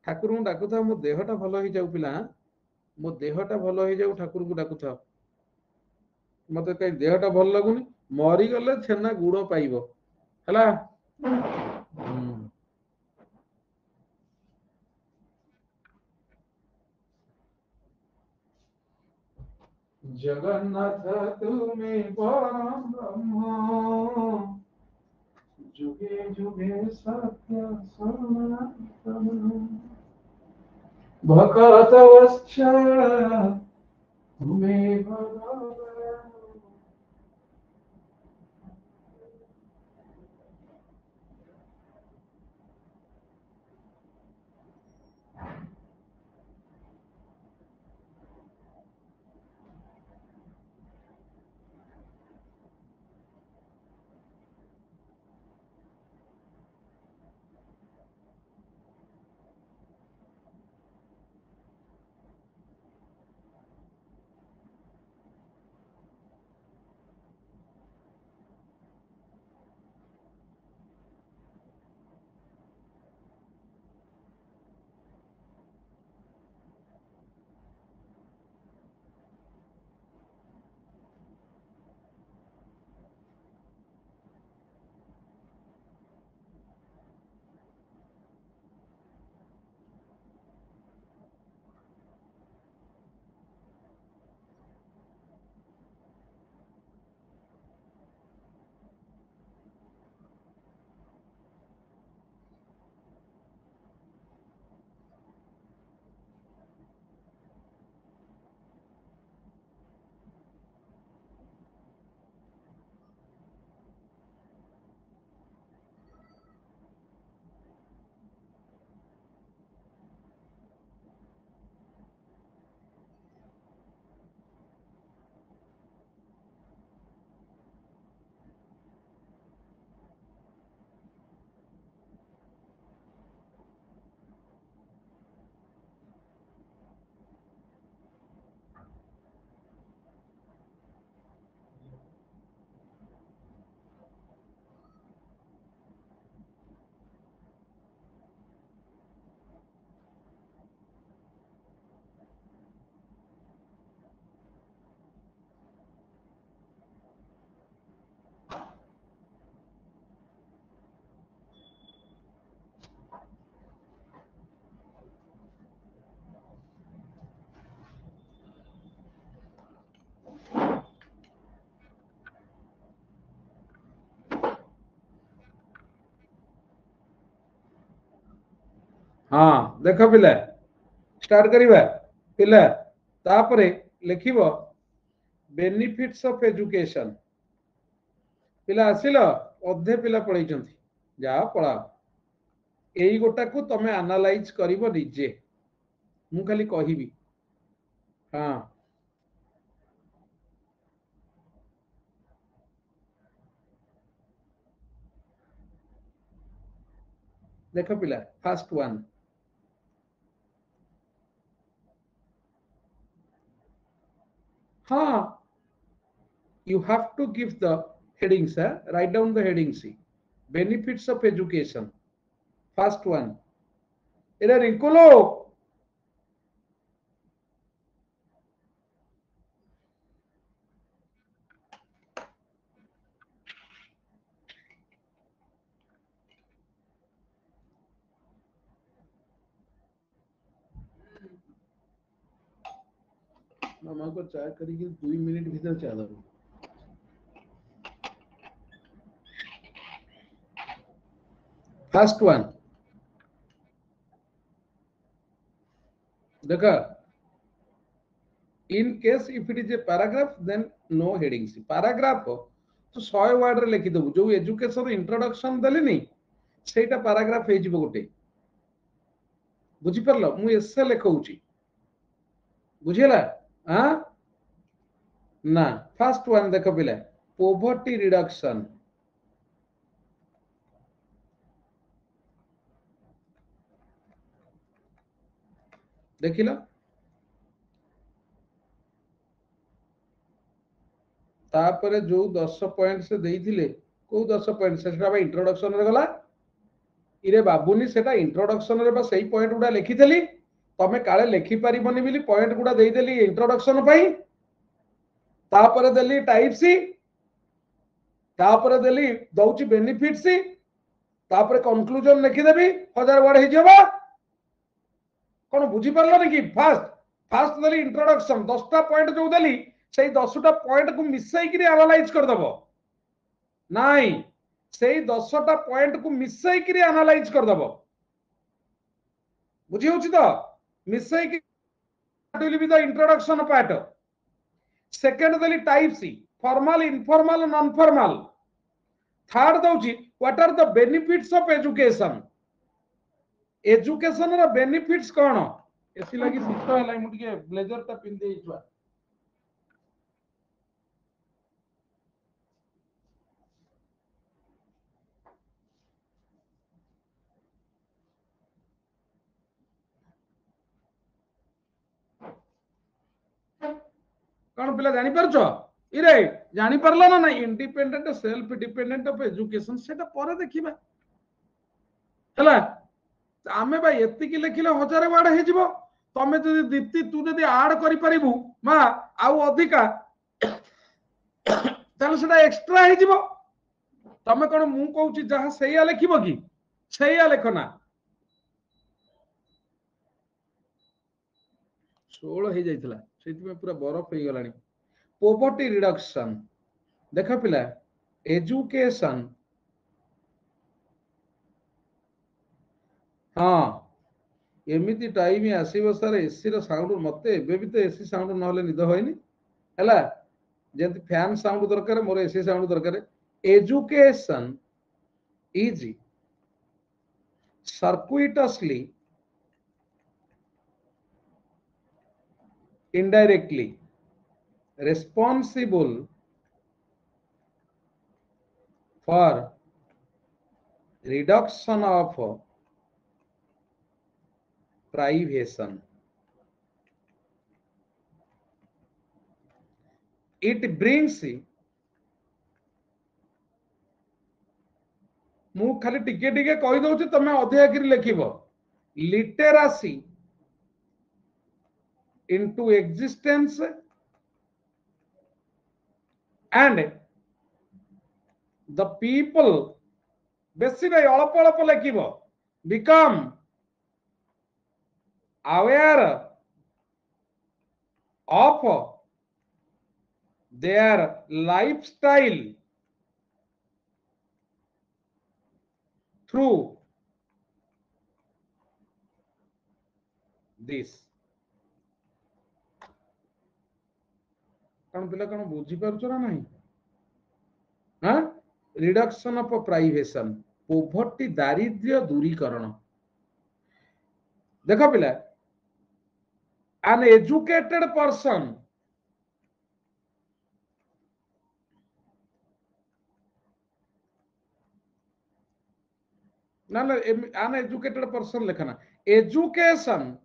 ठाकुर को डाकुथा मो देहटा भलो हो जाऊ पिला मो देहटा भलो हो जाऊ ठाकुर को डाकुथा मते कई देहटा भल लगुनी मरी गले छेना गुड़ पाइबो हला जगन्नाथ तुम्हें परम ब्रह्म जुगे जुगे सत्य सनातन भगत वत्सल तुम्हें भगवान हाँ देख पिला स्टार्ट करिबा पिला तापरे लिखिबो बेनिफिट्स ऑफ एजुकेशन पिला आसिलो अधे पिला पळैचंती जा पळा एई गोटा को तमे एनालाइज करिवो निजे मु खाली कहिबी हाँ देख पिला फर्स्ट वन हाँ you have to give the headings, write down the headings. Benefits of education. First one. Era Rincolo. मामा को चाय करी 2 मिनिट भीतर चाय दबो फर्स्ट वन देखा in case if it is a paragraph then no headings paragraph तो 100 word रे लिखि दबु जो एजुकेशन इंट्रोडक्शन देली नहीं सेटा पैराग्राफ हे जिवो गोटे बुझी परलो मु एसे लेखौची बुझिला हां ना फर्स्ट वन देखो पिला पोवर्टी रिडक्शन देखिलो तापरे जो 10 पॉइंट से देइथिले को 10 पॉइंट सेटा इंट्रोडक्शन रे गला इरे बाबुनी सेटा इंट्रोडक्शन रे बा सही पॉइंट गुडा लिखिथली तमे काले लिखि परिबनी बिली पॉइंट गुडा देई देली इंट्रोडक्शन पई तापरे देली टाइप सी तापरे देली दउची बेनिफिट सी तापरे कंक्लूजन लिखि देबी 1000 वर्ड हे जेबा कोन बुझी परलो कि फास्ट देली इंट्रोडक्शन 10टा पॉइंट जो देली सेई 10टा पॉइंट को मिसई कि एनालाइज कर दबो नाही सेई 10टा पॉइंट को मिसई कि एनालाइज कर दबो बुझी होची तो मिसई कि will be the introduction part second देली type C formal informal non formal third दउची what are the benefits of education education रा बेनिफिट्स कोन एसी लागि शीत हलाई मु टिके ब्लेजर ता पिन देई छुआ कौन पिला जानी परछो इरे जानी परला ना नहीं independent self dependent of education सेटा परे देखिबा हला आमे भाई एति कि लिखिले 1000 वर्ड हे जिवो तमे जदि दीप्ति तू जदि ऐड करि परिबु मा आउ अधिका ताले सेटा एक्स्ट्रा हे जिवो तमे कोन मु कहूची जहा सेया लिखिबो कि सेया लेखना 16 हे जाइतला सेति में पूरा बरफ हे गलानी पोवर्टी रिडक्शन देखा पिला एजुकेशन हाँ एमिति टाइम आसीबो सर एसी रो साउंड मते एबे भी तो एसी साउंड नहले निद होइनी हला जेंति फैन साउंड दरकार मोर एसी साउंड दरकार education is circuitously indirectly responsible for reduction of privation it brings मु खाली टिके टिके कहि दउची तमे अध्ययन लिखिबो literacy into existence and the people बेसी भाई अल्प अल्प लिखिबो become aware of their lifestyle through this कौन पिला कौन बुझी पारुछ ना नहीं हाँ रिडक्शन ऑफ प्राइवेशन पोवर्टी दारिद्र्य दूरीकरण देखो पिला an educated person ना ना an educated person लिखना education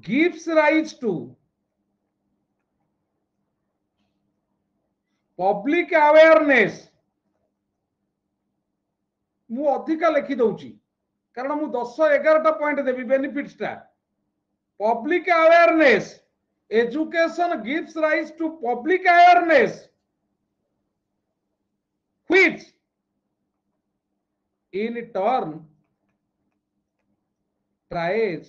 gives rise to public awareness मु अधिका लिखि दउची कारण मु 10 11टा पॉइंट देबी बेनिफिट्स टा public awareness education gives rise to public awareness which in turn tries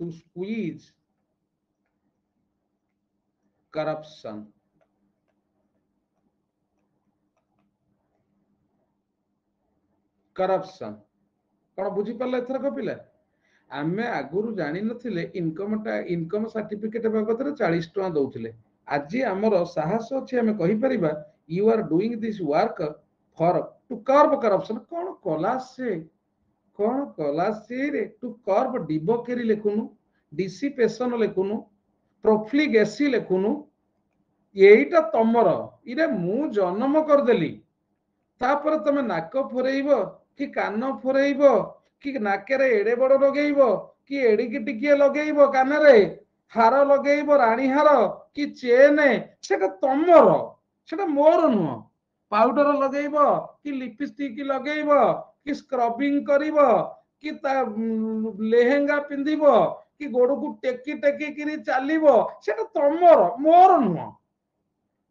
to squeeze corruption. Corruption कौन बुझी पाला एथरक पिला आमे आगुरु जानि नथिले इनकम सर्टिफिकेट बाबदरे 40 टका दउथिले आज आमर साहस अछि आमे कहि परिबा you are doing this work for to curb corruption कौन कला से रे टू कर्ब डिबोकेरी लेखुनु डिसिपेशन लेखुनु प्रोफ्लिगेसी लेखुनु एटा तमर इरे मु जन्म करदेली तापर तमे नाक फोरेइब कि कान फोरेइब कि नाकेरे एड़े बड़ लगेइब कि एड़िकी टिकिए लगेइब कानरे हार लगेइब रानी हार कि चेन सेटा तमर सेटा मोर नुह पाउडर लगेइब कि लिपस्टिक लगेइब कि स्क्रबिंग करिब कि लेहेंगा पिंधिब कि गोड़ को टेकी टेकी किरी चालिब सेटा तमर मोर नुह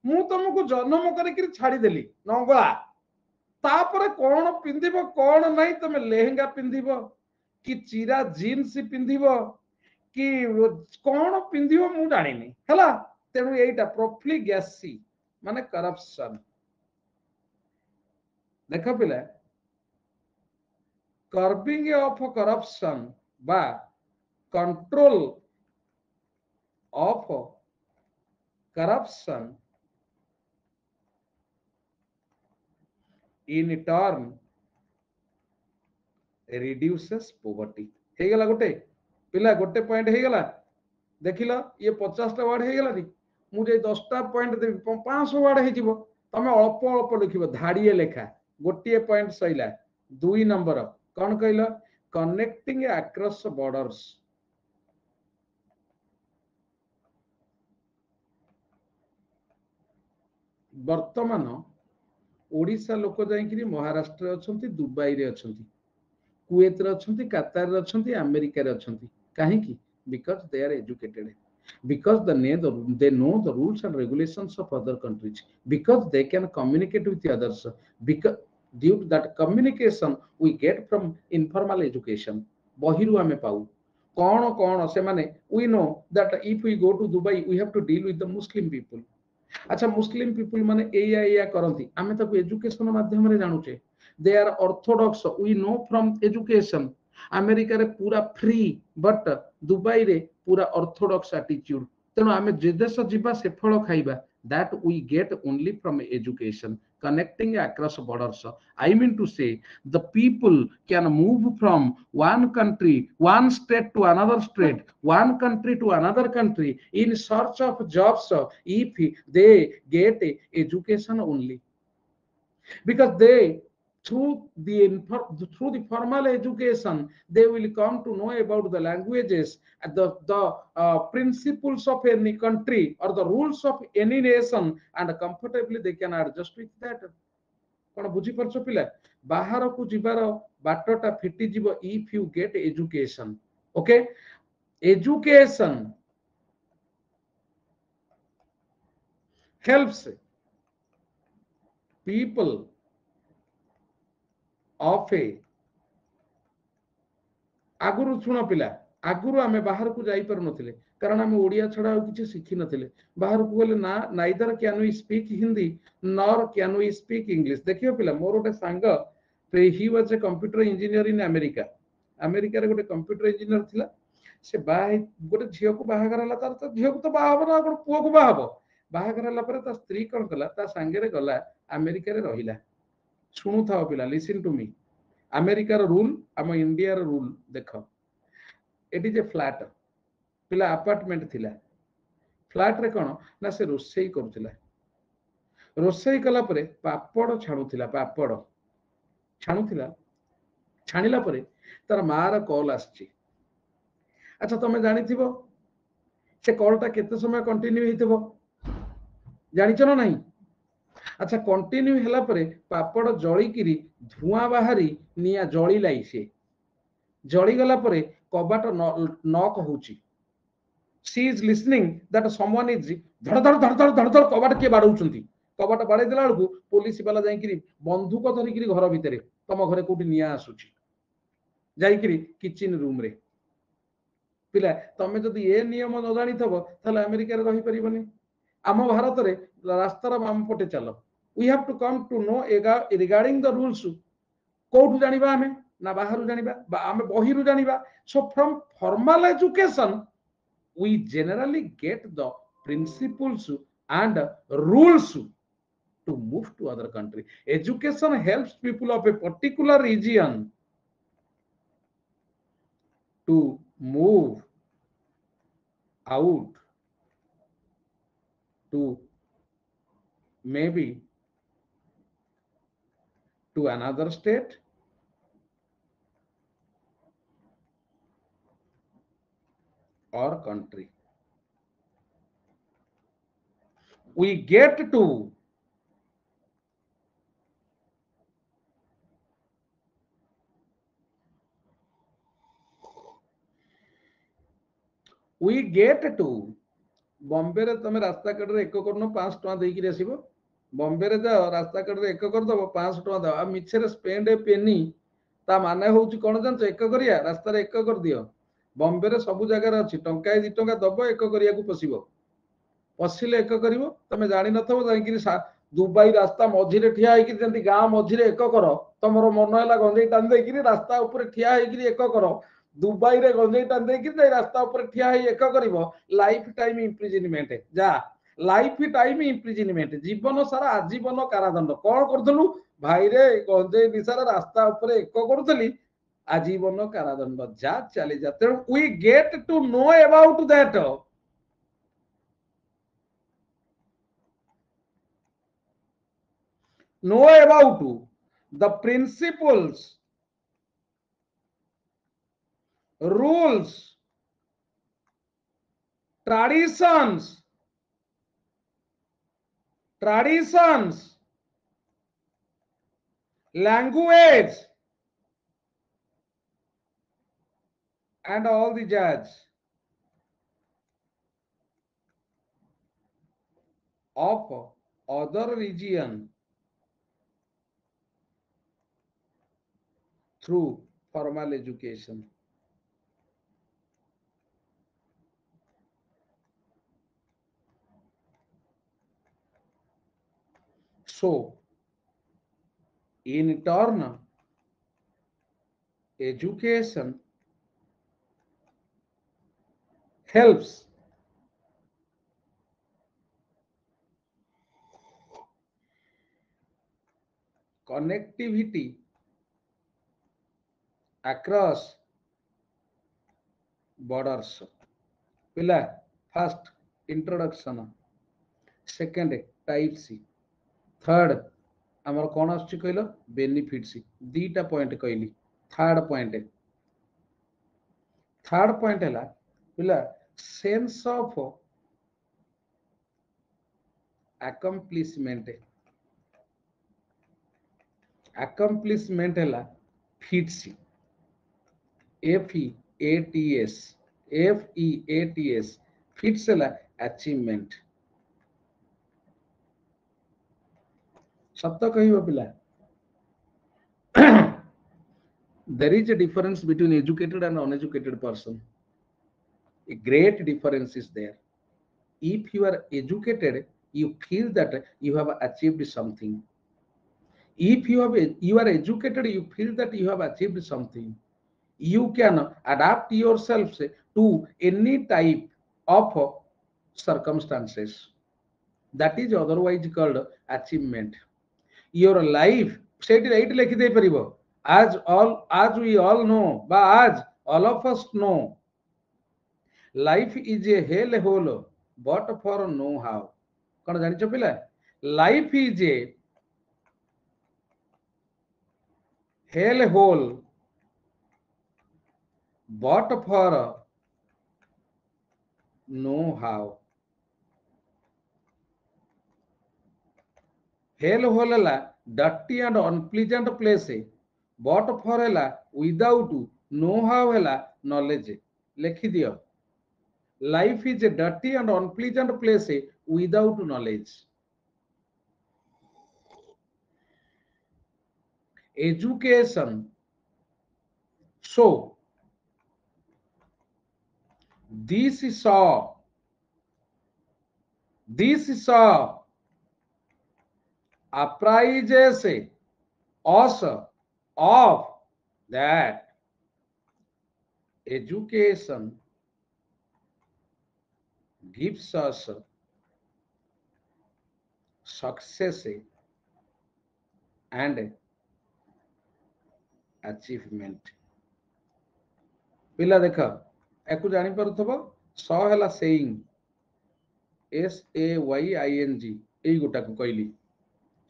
मु तुमको जन्म करिक छाड़ी देली नंगला तापर कौन पिंधिब कौन नहीं तुम लेहेंगा पिंधिब कि चिरा जीन्स पिंधिब कि कौन पिंधिब मु जानिनी हला तेणु एटा प्रोफ्लिगेसी माने करप्शन देख पिला कर्बिंग ऑफ करप्शन बा control of corruption in turn reduces poverty हे गला गोटे पिला गोटे पॉइंट हे गला देखिला ये 50 टा वर्ड हे गला नी मुझे 10 टा पॉइंट देबी 500 वर्ड हे जीवो तमे अल्प अल्प लिखिबो धाड़िए लेखा गोटे पॉइंट सइला 2 नंबर कोन कहला कनेक्टिंग अक्रॉस बॉर्डर्स वर्तमान ओडिशा लोक जाइकरी महाराष्ट्र अछंती दुबई रे अछंती कुवेत रे अछंती कतार रे अछंती अमेरिका रे अछंती काहे की because they are educated because they know the rules and regulations of other countries because they can communicate with the others because due to that communication we get from informal education बहिरु आमे पाऊ कौन कौन से माने we know that if we go to Dubai we have to deal with the Muslim people अच्छा मुस्लिम people माने एया करंती आमे ताको एजुकेशन माध्यम रे जानुचे they are orthodox we know from education America रे पूरा फ्री बट दुबई रे पूरा ऑर्थोडॉक्स एटीट्यूड तेनो आमे जे देश जिबा से फल खाइबा that we get only from education connecting across borders I mean to say the people can move from one country one state to another state one country to another country in search of jobs if they get education only because they through the formal education they will come to know about the languages and the principles of any country or the rules of any nation and comfortably they can adjust with that कौन बुझी परछो पिला बाहर को जिबार बाटटा फिटी जिवो if you get education okay education helps people of a आगुरु सुन पिला आगुरु आमे बाहर को जाई पर नथिले कारण आमे ओडिया छडा किछि सिखि नथिले बाहर को गले ना neither can we speak Hindi nor can we speak English देखियो पिला मोर गोटे सांग he was a computer engineer in America America रे गोटे कंप्यूटर इंजीनियर थिला से गोटे झियो को बाहागर हला तार तो झियो को तो बाहा हबो ना गोटे पुओ को बाहा हबो बाहागर हला पर ता स्त्री कोन कला ता सांगे रे गला अमेरिका रे रहिला सुनु थाओ पिला लिसन टू मी अमेरिकार रूल आम इंडिया रूल देख एटी जे फ्लैट पिला अपार्टमेंट थिला फ्लैट रे कोन ना से रोसई करथिला रोसई कला परे पापड़ छाणुथिला पापड़ छाणुथिला छाणिला परे तार मार कॉल आछि अच्छा तमे जानिथिबो से कॉलटा केते समय कंटिन्यू हेतिबो जानिछ ना नहीं अच्छा कंटिन्यू हैला परे पापड़ जळी किरी धुआं बाहरी निया जळी लाई से जळी गला परे कबाट नॉक होची she is listening that someone is धड़ धड़ धड़ धड़ धड़ धड़ कबाट के बाडौचंती कबाट बाडे देला बेलकु पुलिस वाला जाई किरी बंदूक धरि किरी घर भितरे तम घरे कोठी निया आसुची जाई किरी किचन रूम रे पिला तमे जदि ए नियम न जानी थबो ताले अमेरिका रे रही परिबनी आम भारत रे रास्तार बाम पटे चलो we have to come to know regarding the rules कोठु जानिबा हमें ना बाहरु जानिबा बा आमे बहिरु जानिबा so from formal education we generally get the principles and rules to move to other country. Education helps people of a particular region to move out to maybe to another state or country. We get to Bombay रे तुम रास्ता cut रे 1 करनो 5 टका देकी आसीबो बॉम्बे रे जाओ रास्ता cut रे 1 कर दबो 5 टका दो आ मिछे रे स्पेंड ए पेनी ता माने होउची कोन जानछ 1 करिया रास्ता रे 1 कर दियो बॉम्बे रे सब जगह रे अछि टंका 2 टका दबो 1 करिया को पसिबो पसिले 1 करिवो तमे जानि नथबो जाईकि दुबई रास्ता मझी रे ठिया हेकि जंती गां मझी रे 1 करो तमरो मन हैला गंजेई टान देकि रास्ता ऊपर ठिया हेकि 1 करो दुबई रे गंजेई टान देकि रास्ता ऊपर ठिया हे 1 करिवो लाइफ टाइम इम्प्रिजनमेंट जा लाइफ टाइम इम्प्रिजनमेंट जीवन सारा आजीवन कारादंड कौन करथलु भाई रे गंजेई निसार रास्ता ऊपर 1 करथली आजीवन कारादंड जा चली जा तेणु we get to know about that know about the principles rules traditions language and all the jazz of other region through formal education. So, in turn, education helps connectivity across borders. पिला first introduction second type C third आमर कौन आसुची कहलो benefits दीटा point कहली third point है पिला sense of accomplishment है fits FEATS fits है अचीवमेंट सत्य कहिबो पिला there is a difference between educated and uneducated person a great difference is there if you are educated you feel that you have achieved something if you are educated you feel that you have achieved something you can adapt yourself to any type of circumstances that is otherwise called achievement your life Sethi right लिखि दे परिबो as we all know ba as all of us know life is a hell hole but for know how कोन जानि छ पिला life is a hell hole but for know how hell hole la dirty and unpleasant place but for hela without know how hela knowledge लिखि दियो life is a dirty and unpleasant place without knowledge education so This saw, this saw apprises us of that education gives us success and achievement. ପିଲା ଦେଖ ୟାକୁ ଜାଣିପାରୁଥିବ ସ ହେଲା ସେଇଂ SAYING ଏଇ ଗୋଟାକୁ କହିଲି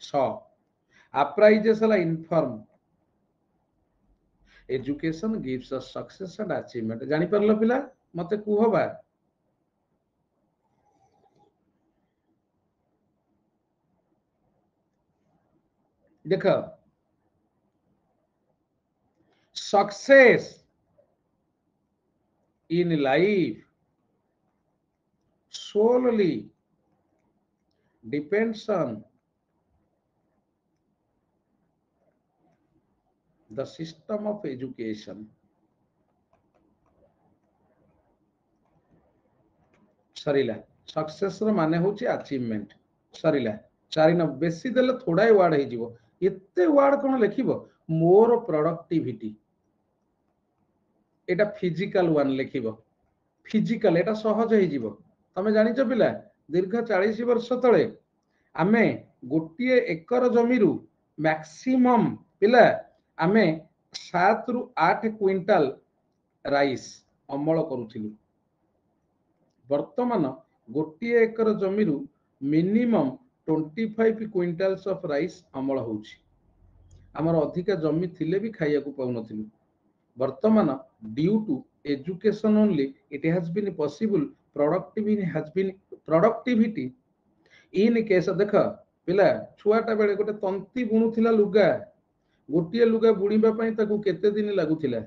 ସ ଆପ୍ରାଇଜେସ୍ ହେଲା inform education gives us success and achievement ଜାଣିପାରିଲ ପିଲା ମତେ କୁହ ବା ଦେଖ success in life solely depends on the system of education. सरीला सक्सेस रो माने होची अचीवमेंट सरीला चारि न बेसी देले थोड़ाई वर्ड हे जीवो एते वर्ड कोन लिखिबो मोर प्रोडक्टिविटी एटा फिजिकल वन लिखिबो फिजिकल एटा सहज हे जीवो तमे जानिचो पिला दीर्घ 40 वर्ष तळे आमे गोटिए एकर जमीरु मैक्सिमम पिला आमे 7 रु 8 क्विंटल राइस अमल करूथिलु वर्तमान गोटिए एकर जमीरु मिनिमम 25 क्विंटल्स ऑफ राइस अमल होउछि हमर अधिक जमी थिले भी खाइया को पाउ नथिलु वर्तमान due to education only it has been possible productivity in case देख पिला छुआटा बेले गोटे तंती बुणुथिला लुगा गोटिए लुगा बुणीबा पई ताकू केते दिन लागुथिला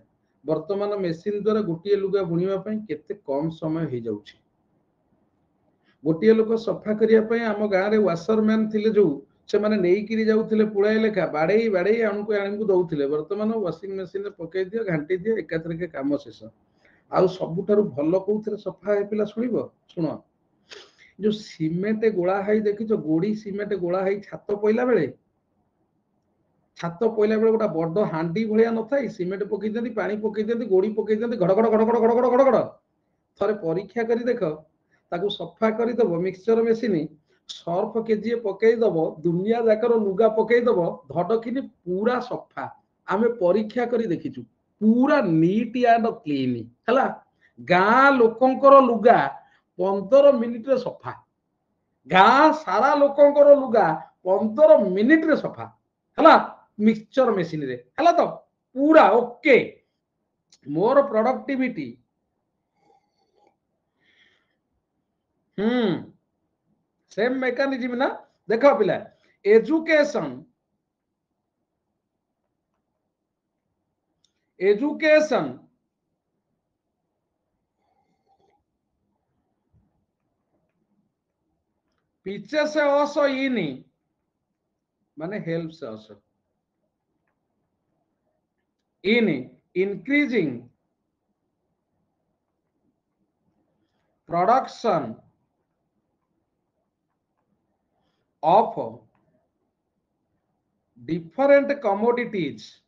वर्तमान मेसिन द्वारा गोटिए लुगा बुणीबा पई केते कम समय हे जाउछि गोटे लोक सफा करने आम गाँव में वाशरमैन थे जो से मैंने नहीं जाऊे पुड़ाए लेखा बाड़े बाड़े आणुक आणुक दौले बर्तमान वाशिंग मेसीन पकई दियो घाटी दियो एकाथरके काम शेष आउ सबुठारु भल कौन सफा है पिला शुण शुण जो सीमेंट गोला है देखिच गोड़ी सीमेंट गोला है छात पईला बेले गोटा बड़ हांडी भाया न था सीमेंट पकई दिखती पानी पकई दिखती गोड़ी पकई दिखती घड़घड़ घड़घड़ घड़घड़ घड़घड़ थे परीक्षा कर देख ताकू सफा करदब मिक्सचर मेसीन सर्फ केजी पकईदब दुनिया जाकर लुगा पकईदब धडकिनी पूरा सफा आमे परीक्षा करी देखिचु पूरा नीट एंड क्लीन है गाँ लोकंकर लुगा 15 मिनिट रे सफा गाँ सारा लोकंकर लुगा 15 मिनिट रे सफा है मिक्सचर मेसीन रे है तो पूरा okay more productivity same mechanism ना देखो पिला एजुकेशन पीछे से also इन माने हेल्प से also in increasing production of different commodities,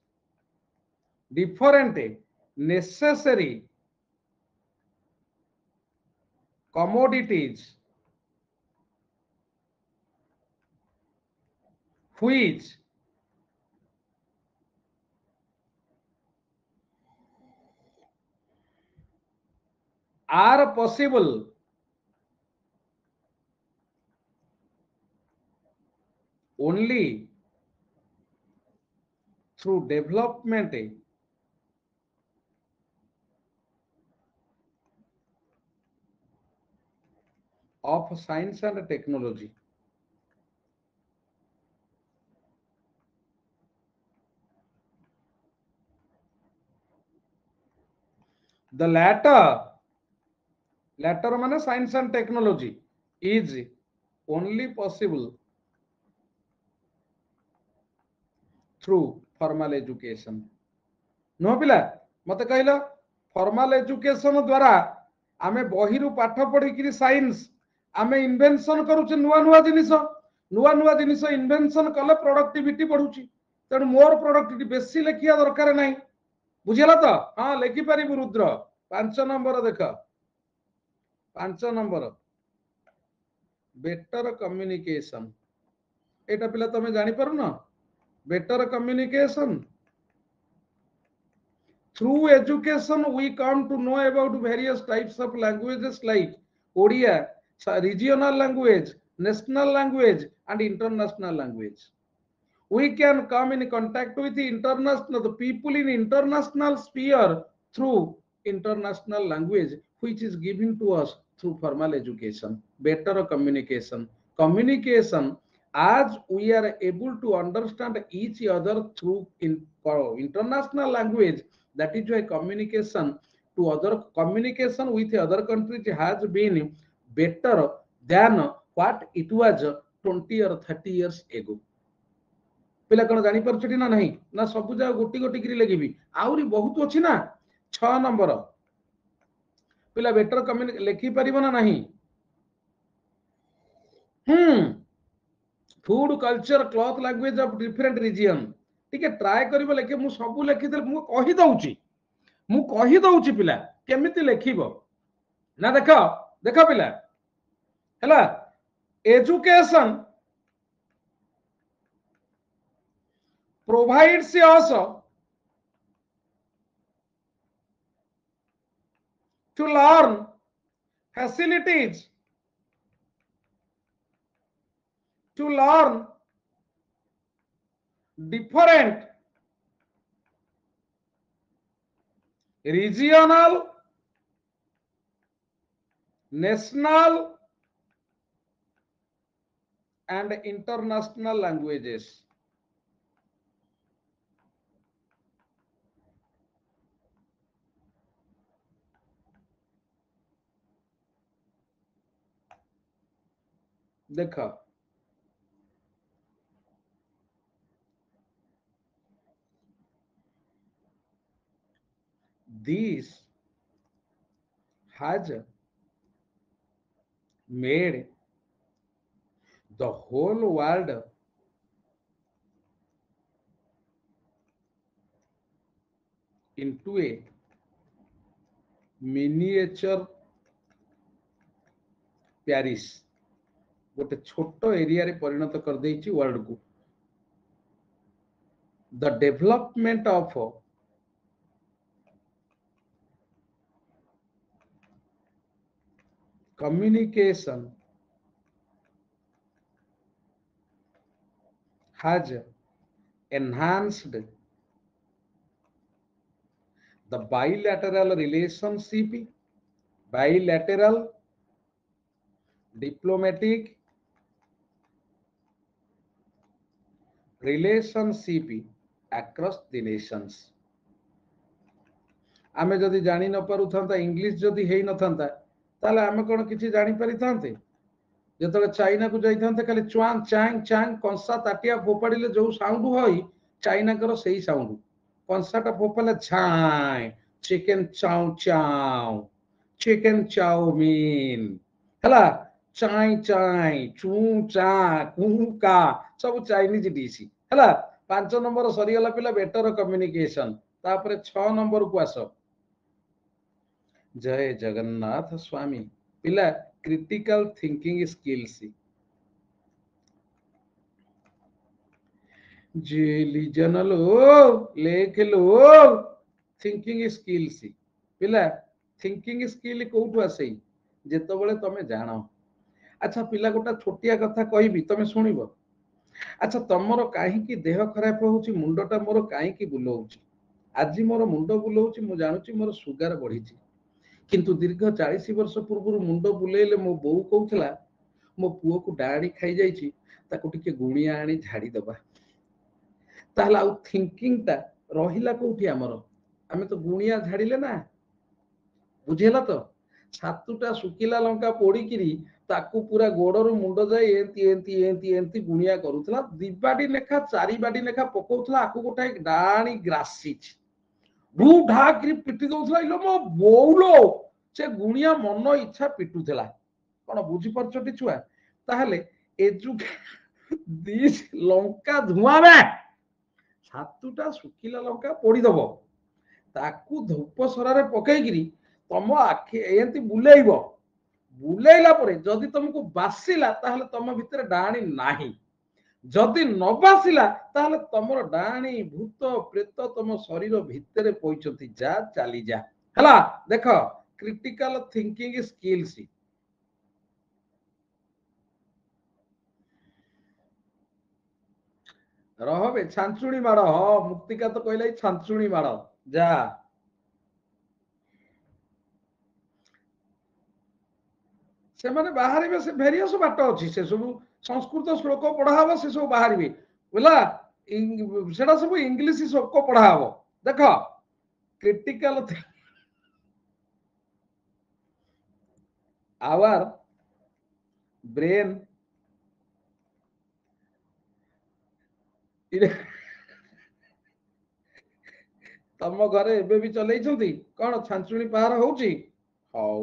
different necessary commodities which are possible only through development of science and technology. The latter माने science and technology is only possible through formal education. No पिला मते कहला formal education द्वारा आमे बहिरु पाठ पढ़ी कि science आमे इन्वेंशन करूचे नुआ नुआ जिनिस इन्वेंशन कले प्रोडक्टिविटी बढ़ुची तेणु मोर प्रोडक्टिविटी बेसी लेखिया दरकार नहीं बुझिला तो हाँ लेखि पारि रुद्र 5 नंबर देख 5 नंबर बेटर कम्युनिकेशन एटा पिला तमे जानि पारु न better communication through education we come to know about various types of languages like Odia, regional language, national language and international language. We can come in contact with the people in international sphere through international language which is given to us through formal education. Better communication as we are able to understand each other through international language, that is why communication with other countries has been better than what it was 20 or 30 years ago. पिला कौन जानी पारछटी ना नहीं ना सब जा गोटी गोटी करी लगिबी आउरी बहुत अछि ना 6 नंबर पिला बेटर कम्युनिक लेखि परिबो ना नहीं food culture cloth language of different region ठीक है ट्राई करिबो लेखे मु सब लेखि दे मु कहि दउची पिला केमिति लेखिबो ना देखो देखो पिला हैला education provides us to learn facilities to learn different regional, national and international languages. देखा this has made the whole world into a miniature Paris गोटे छोट एरिया रे परिणत कर देछि वर्ल्ड को the development of communication has enhanced the bilateral relationship, bilateral diplomatic relationship across the nations. आमे जदि जानी न पारु थांता इंग्लिश जदि हेई न थांता ताले आमे कोन किछि जानी पारि थांते जेतले चाइना को जाई थांते खाली च्वांग चांग चांग कंसा ताटिया फोपाडिले जो साउंड होई चाइना करो सही साउंड कंसाटा फोपाले छाय चिकन चाउ चाउ चिकन चाउमीन हला चाय चाय चू चा कुका सब चाइनीज डिश हला 5 नंबर सरी गला पिला बेटर कम्युनिकेशन तापरे 6 नंबर को आसो जय जगन्नाथ स्वामी पिला क्रिटिकल थिंकिंग स्किल्स जे लिजन लो लेख लो थिंकिंग स्किल्स पिला थिंकिंग स्किल कोठु आसे जेतो बळे तमे जानो अच्छा पिला गोटा छोटिया कथा कहबी तमे सुनिबो अच्छा तमरो काहे की देह खराब होउची मुंडटा मोर काहे की बुलोउची आज मोर मुंड बुलोउची मु जानुची मोर सुगर बढ़ीची किंतु दीर्घ 40 वर्ष पूर्व मुंड बुलेले मो बो कहउथला मो पुओ को डाड़ी खाई जाईची ताको टिके गुणिया आनी झाड़ी दबा ताहला आउ थिंकिंग ता रहिला कोठी हमरो आमे तो गुणिया झाड़ीले ना बुझेला तो छातुटा सुकिला लंका पोड़ीकिरी ताकू पूरा गोड़रू मुंड जाए एंती एंती एंती एंती गुणिया करूथला दिबाडी नेखा चारि बाडी नेखा पकोथला आकू गोटा डाणी ग्रासिच भू ढाकरी पिटी दउथला इलो मो बोउलो से गुणिया मन इच्छा पिटुला कौन बुझीपारछटी छुआ ताहले दिस लंका धुआं में सातुटा सुखिला लंका पोड़ीदब ताकू धूप सरारे पकईकरी तम आखि एमती बुलेइब बुलेइला परे जदि तुमको बासिला ताहले तम भितर डाणी नाही जदि न बासिला ताहले तमर डाणी भूत प्रेत तम शरीर भितर पइचंती जा चली जा हला देख क्रिटिकल थिंकिंग स्किल्स रहबे छांचुणी माड़ हाँ मुक्तिका तो कहला छांचुणी माड़ जा से माने बाहर से भेरियस बाट अच्छी से सब संस्कृत श्लोक पढ़ा हम से सब बाहर बोला सेटा सब इंग्लिश श्लोक पढ़ा हम देख क्रिटिकल आवर ब्रेन तम घरे एबे भी चलैछंती कौन छांचुणी पहाड़ होउची हौ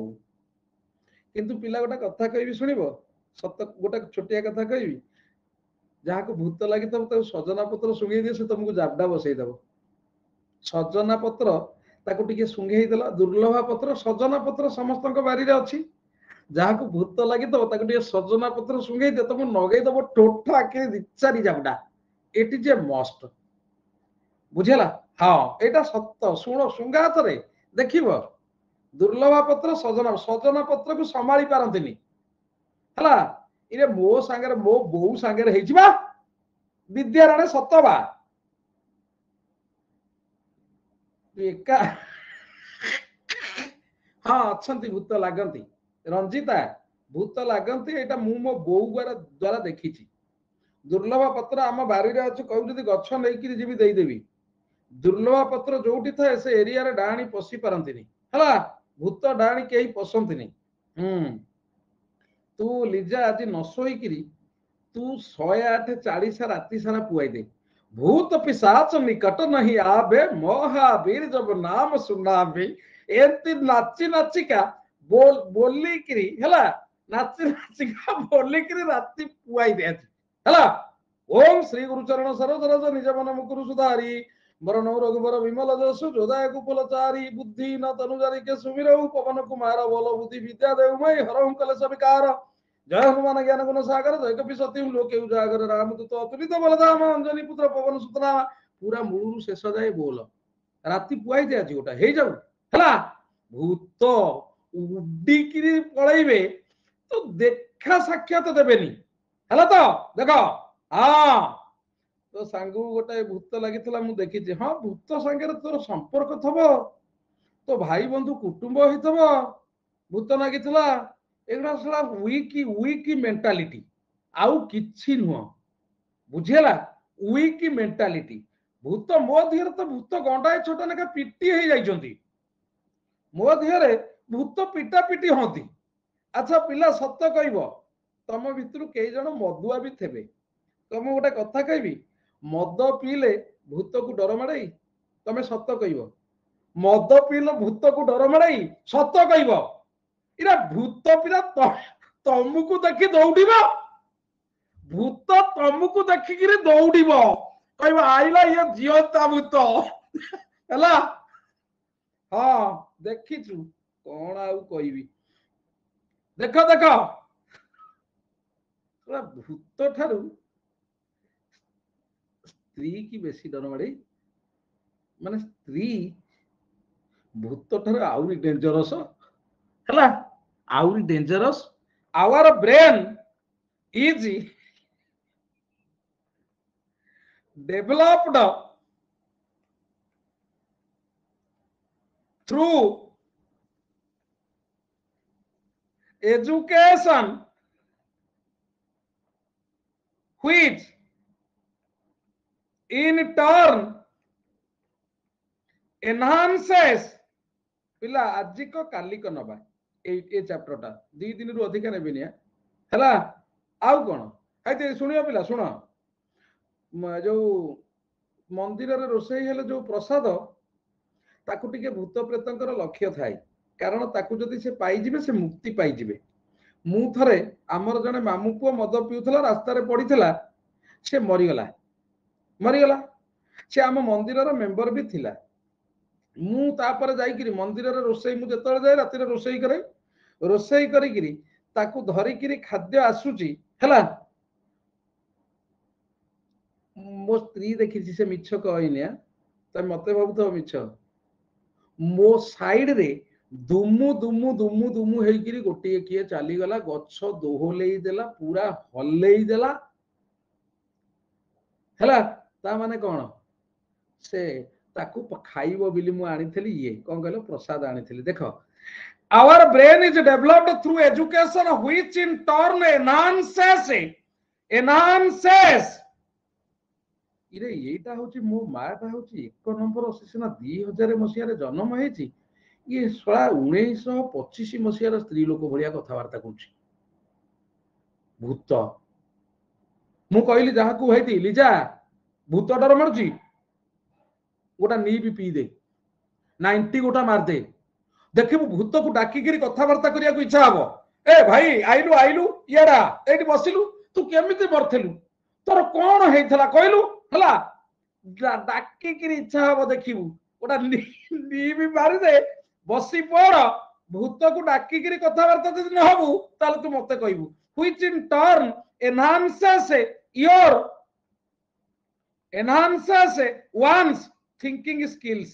किंतु पिला गोटा कथा कहबी सुनिबो सत गोटा छोटिया कथा कहबी जहाँ को भूत लगी तब सजना पत्र सुंघे दिए से तुमको जाबडा बसई दब सजना पत्र ताको टिके सुंघे देला दुर्लभ पत्र सजना पत्र समस्त बारी रे अच्छी जहाँ को भूत लगी तब ताको टिके सजना पत्र सुंघे दे तुम नगई दब टोठा के चारि जाबडा इट इज ए मस्ट बुझेला हाँ एटा सत्य शुण शुंगा थरे देखिबो दुर्लभ पत्र सजना पत्र को संभाली पारंतिनी हला इरे मो सांगरे मो बोऊ सांगरे हेजिबा विद्याराणे सतबा एका हाँ अच्छंती भूत लागंती रंजिता भूत लागंती एटा मु मो बोऊ द्वारा देखिछि दुर्लभ पत्र आम बारी रे अछि कहू जदि गछ नेइकिरि जिबि देई देबी दुर्लभ पत्र जोटी थाए से एरिया रे डाणी पसी पारंतिनी हला भूत डाणी केही पसंतिनी तू लिजा आज न सोईकिरी तू 108 राति सारा पुआई दे भूत पिशाच निकट नहीं आबे महावीर जब नाम सुनाबे एंती नाची नाचिका बोली किरी हला नाची नाचिका बोली किरी राति पुआई दे हला ओम श्री गुरुचरण सरोज रज निज मन मुकुरु सुधारी वरण रघुवर विमल जसु जोदाय कुपलचारी बुद्धि न तनुजारी के सुमिरऊ पवन कुमार बल बुद्धि विद्या देवमय हरहु कलेश विकार जय हनुमान ज्ञान गुण सागर जय कपि सत्यम लोके उजागर रामदूत अतुलित बलधाम अंजनी पुत्र पवन सुतना पूरा मूलु शेष जाए बोल राति पुआई दे आज गोटा हे जाऊ हला भूत उड्डीकिरी पळैबे तो देखा साक्षात देबेनी हला तो देखो हाँ तो सांगू गोटे भूत लगी मु देखी हाँ भूत सांगे तोर संपर्क थब तो भाई बंधु कुटुंब होइथब भूत लगी एगुड़ा साला वीक मेंटालिटी आउ किछि नुह बुझेला वीक मेंटालिटी भूत मो देहरे तो भूत गंडाए छोटा लेखा पिटी हो जाइछंती मो देहरे भूत पिटा पिटी होती अच्छा पिला सत्य कहब तम भितर कई जन मदुआ भी थे तुम गोटे कथा कहबी मद पीले भूत को डर माड़ाई तमें सत कहब मद पीले भूत को डर माड़ाई सत कहब इरा भूत पिला तमको देखी दौड़ भूत तमको देखिक दौड़ कह आईला ये जीवता भूत है हाँ देखीचु कौन आउ कहबी देख देख भूत ठारू स्त्री की बेसी डर माड़े माने स्त्री भूत ठारू आउरी डेंजरस है आउरी dangerous our brain is developed through education which in turn enhances पिला आज को काली को नबा ए चैप्टर टा 2 दिन रु अधिक नेबिनी हैला आउ कोन हाइते सुनियो पिला सुनो जो मंदिर रे रोसई हेले जो प्रसाद ताकू टिके भूत प्रेतंकर लक्ष्य थाई कारण ताकू जदि से पाई जिवे से मुक्ति पाई जिवे मु थरे आमर जने मामू पुओ मद पिउथला रास्ता रे पड़ीथला से मरीगला से आम मंदिर रो मेंबर भी थिला मु तापर जाईकिरी मंदिर रे रोसई मु जतले जाय राती रे रोसई करिकिरी ताकू धरिकिरी खाद्य आसुची हला मो स्त्री देखी से मिछ कहनी तो मत भावुथ मिछ मो साइड रे दुमु दुमु दुमु दुमु हेकिरी गोटे किए चलीगला गछ दोहले देला पूरा हल्ले देला हला ता माने कौन से ताकू खाइबो बिली मु आनिथली ये कौन कहलो प्रसाद आनिथली देखो our brain is developed through education which in turn enhances इरे एटा होची मो माटा होची एक नंबर सिना 2000 मसिया जन्म हेची ये 1925 मसिया स्त्री लोक भलिया कथबार्ता करूची भूत मु कहली जहा को हेती लिजा भूत डर मारुची गोटा नी भी पी दे 90 गोटा मार दे देखिबु भूत को डाकिगिरी कथबार्ता करिया को इच्छा हबो ए भाई आइलु याडा एठी बसिलु तू केमिति मरथेलु तोर कोन हेइथला कहलु हला डाकिगिरी इच्छा हबो देखिबु गोटा नी भी मारि दे बसी पड़ भूत को डाकिगिरी कथबार्ता जदि न हबु ताले तू मते कहबु which in turn enhances one's thinking skills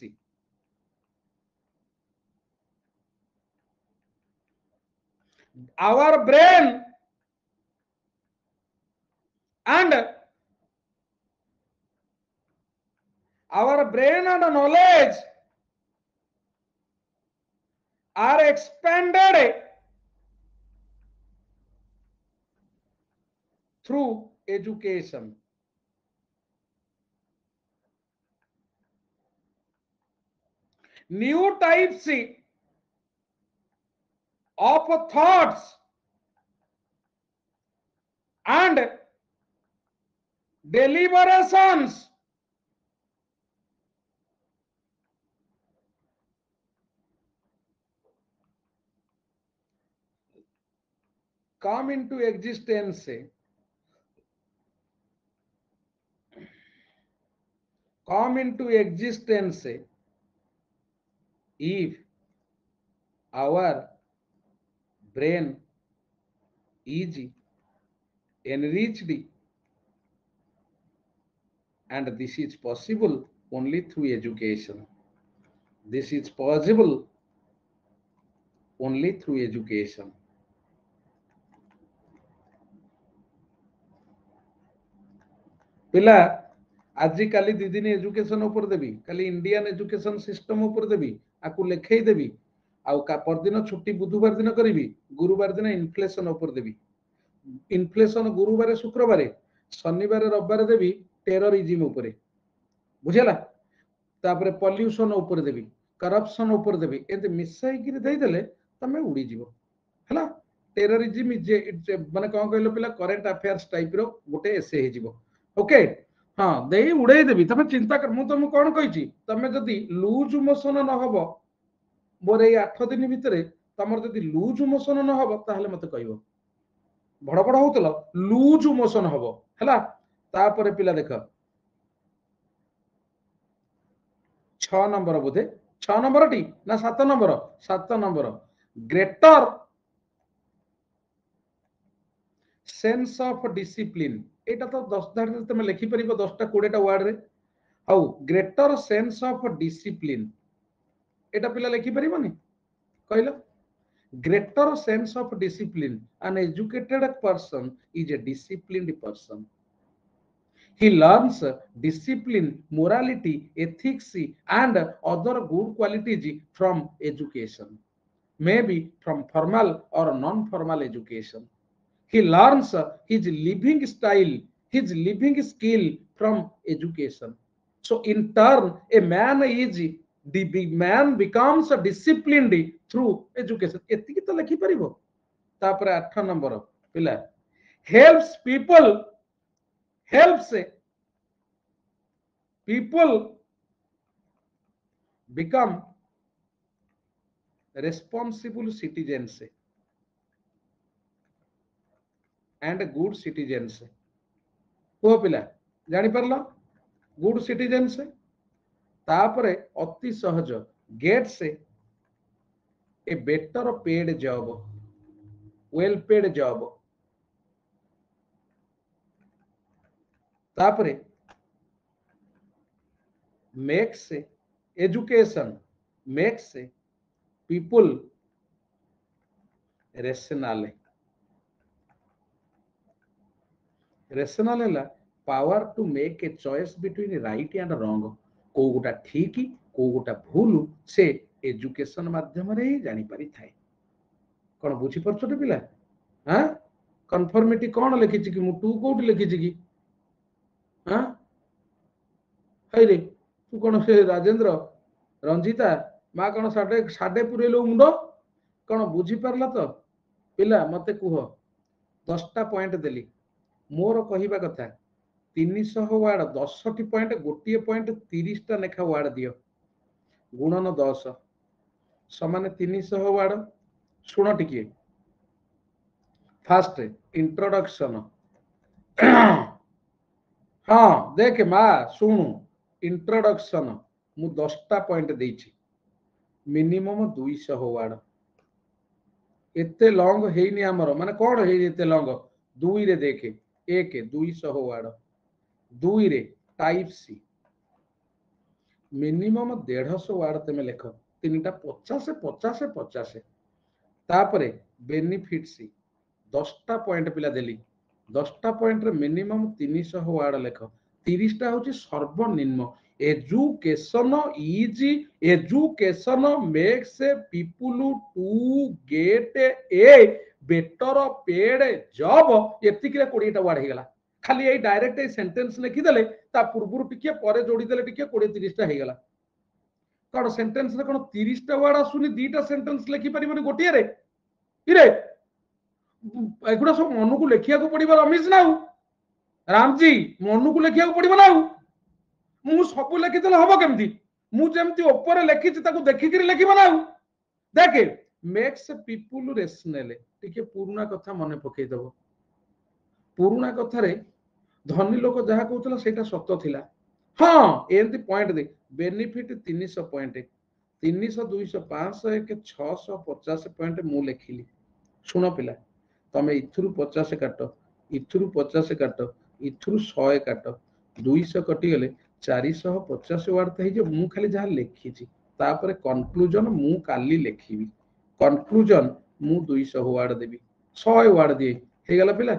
our brain and knowledge are expanded through education new types of thoughts and deliberations come into existence if our brain is enriched and this is possible only through education this is possible only through education पिला आजि काली दी दिन education ऊपर देबी काली Indian education system ऊपर देबी आकु लेखै देबी आउ का परदिन छुट्टी बुधवार दिन करिवि गुरुवार दिन इन्फ्लेशन ऊपर देबी इन्फ्लेशन गुरुवार शुक्रवार शनिवार रविवार देबी टेररिज्म ऊपर बुझला तापर पॉल्यूशन ऊपर देबी करप्शन ऊपर देबी एते मिसाई कि देई देले तमे उड़ी जीवो हला टेररिज्म जे माने कोन कहलो पिला करंट अफेयर्स टाइप रो गोटे एसे हे जीवो ओके हाँ दे उड़े देवी तमे चिंता कर मु तुम कौन कही तमे जदि लूज मोशन न हबो मोर ए 8 दिन भितरे तमर जदि लूज मोशन न हबो ताहले मते कहबो बड़ बड़ होतलो लूज मोशन हबो हला तापर पिला देख 6 नंबर बोधे 6 नंबर टी ना 7 number greater sense of discipline एटा तो 10 धार तुम लिखि परिबो 10 टा 20 टा वर्ड रे how greater sense of discipline एटा पिला लिखि परिबोनी कहलो greater sense of discipline an educated person is a disciplined person he learns discipline morality ethics and other good qualities from education maybe from formal or non formal education he learns his living style his living skill from education so in turn a man is the big man becomes disciplined through education एतिकी तो लिखि परिबो तापर 8 number पिला helps people become responsible citizens and good citizens हो पिला जानी परलो good citizens तापरे अति सहज gets a better paid job well paid job तापरे makes education makes people rational rational है power to make a choice between right and wrong को गोटा ठीक को गोटा भूल से एजुकेशन माध्यम रे ही जानी पारि थाए कोन बुझी परछटे पिला हां कन्फर्मिटी कोन लिखि छि कि मु टू कोट लिखि छि कि हां हाय रे तू कोन से राजेंद्र रंजिता मा कोन साडे साडे पुरेलो मुंडो कोन बुझी परला तो पिला मते कुह 10टा पॉइंट देली मोर कहिबा कथा 300 वार्ड 10टी पॉइंट गोटे पॉइंट 30टा लेखा वार्ड दियो गुणन 10 समान 300 वार्ड सुन टिके फास्ट इंट्रोडक्शन हाँ देख मा सुनु इंट्रोडक्शन मु 10टा पॉइंट देछि मिनिमम 200 वार्ड एते लॉन्ग हेनी हमर माने कोन हे एते लॉन्ग 2 रे देखे 1 200 वार्ड 2 रे टाइप सी मिनिमम 150 वार्ड तमे लेख तीनटा 50 50 50 तापरे बेनिफिट सी 10टा पॉइंट पिला देली 10टा पॉइंट रे मिनिमम 300 वार्ड लेख 30टा होची सर्वनिम्न education is education makes people to get a better paid job एतिक रे 20टा वार्ड हे गला खाली ए डायरेक्ट ए सेंटेंस लिखि देले ता पूर्वरु टिके परे जोड़ी देले टिके 20 30टा हे गला कोन सेंटेंस रे कोन 30टा वार्ड आसुनी दीटा सेंटेंस लिखि परिबनी गोटिए रे इरे एगुडा सब मन को लेखिया को पड़िबा रमेश नाउ रामजी मन को लेखिया को पड़िबा नाउ मु सब लेखि देले हबो केमती मु जेमती ऊपर लेखि छि ताको देखि करी लेखिबा नाउ देखे मेक्स पीपल रेशनल टिके पुराना कथा मने पकई दबो पुराना कथा रे धनी लोक जहा कहउतला सेटा सत्य थिला हां एंती पॉइंट दे बेनिफिट 300 पॉइंट 300 200 500 1 650 पॉइंट मु लेखिली सुनो पिला तमे इथुरु 50 काट इथुरु 50 काट इथुरु 100 काट 200 कटि गले 450 वार्ड त जे मु खाली जहा लेखि छि तापर कंक्लूजन मु काली लेखिबी कंक्लूजन मु 200 वार्ड देबी 100 वार्ड दे हे गला पिला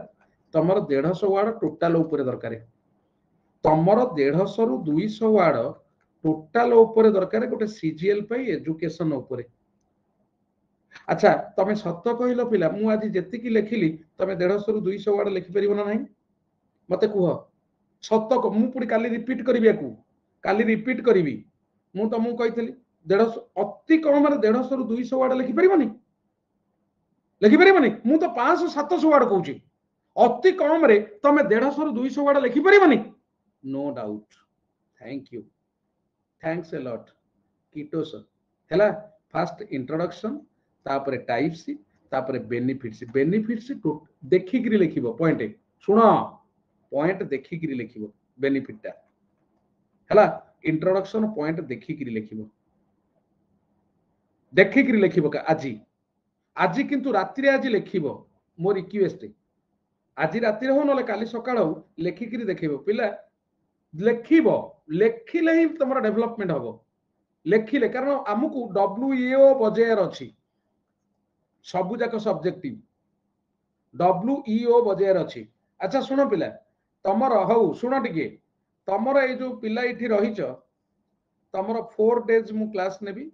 तमर 150 वार्ड टोटल ऊपर दरकार तमर 150 रु 200 वार्ड टोटल ऊपर दरकार गोटे सीजीएल पई एजुकेशन ऊपर अच्छा तमे सत्य कहिलो पिला मु आज जेति की लेखिली तमे 150 रु 200 वार्ड लिखि परिबो ना नहीं मते कुह सत्य को मु पुडी काली रिपीट करबी याकू काली रिपीट करबी मु तमु कहितली 150 अति कम रे 150 रु 200 वार्ड लिखि परिबोनी मु तो 500 700 वार्ड कहूची अति कम रे तमे 150 रु 200 वार्ड लिखि परिबोनी no doubt thank you thanks a lot कीटोस हैला फर्स्ट इंट्रोडक्शन तापरे टाइप सी तापरे बेनिफिट्स तो देखि करी लिखिबो पॉइंट सुनो पॉइंट देखि करी लिखिबो बेनिफिट ता हैला इंट्रोडक्शन पॉइंट देखि करी लिखिबो का आज किंतु रात्रि रे आज लिखिबो मो रिक्वेस्ट आज रात्रि हो नले काली सकाळ लिखि करी देखिबो पिला लिखिबो लेखिले ही तमरा डेवलपमेंट हबो लेखिले कारण हमकु डब्ल्यूईओ बजेयर अछि सबु जाक सब्जेक्टिव डब्ल्यूईओ बजेयर अछि अच्छा सुनो पिला तमर हौ सुनो टिके तमर ए जो पिला इठी रहिछ तमर 4 डेज मु क्लास नेबी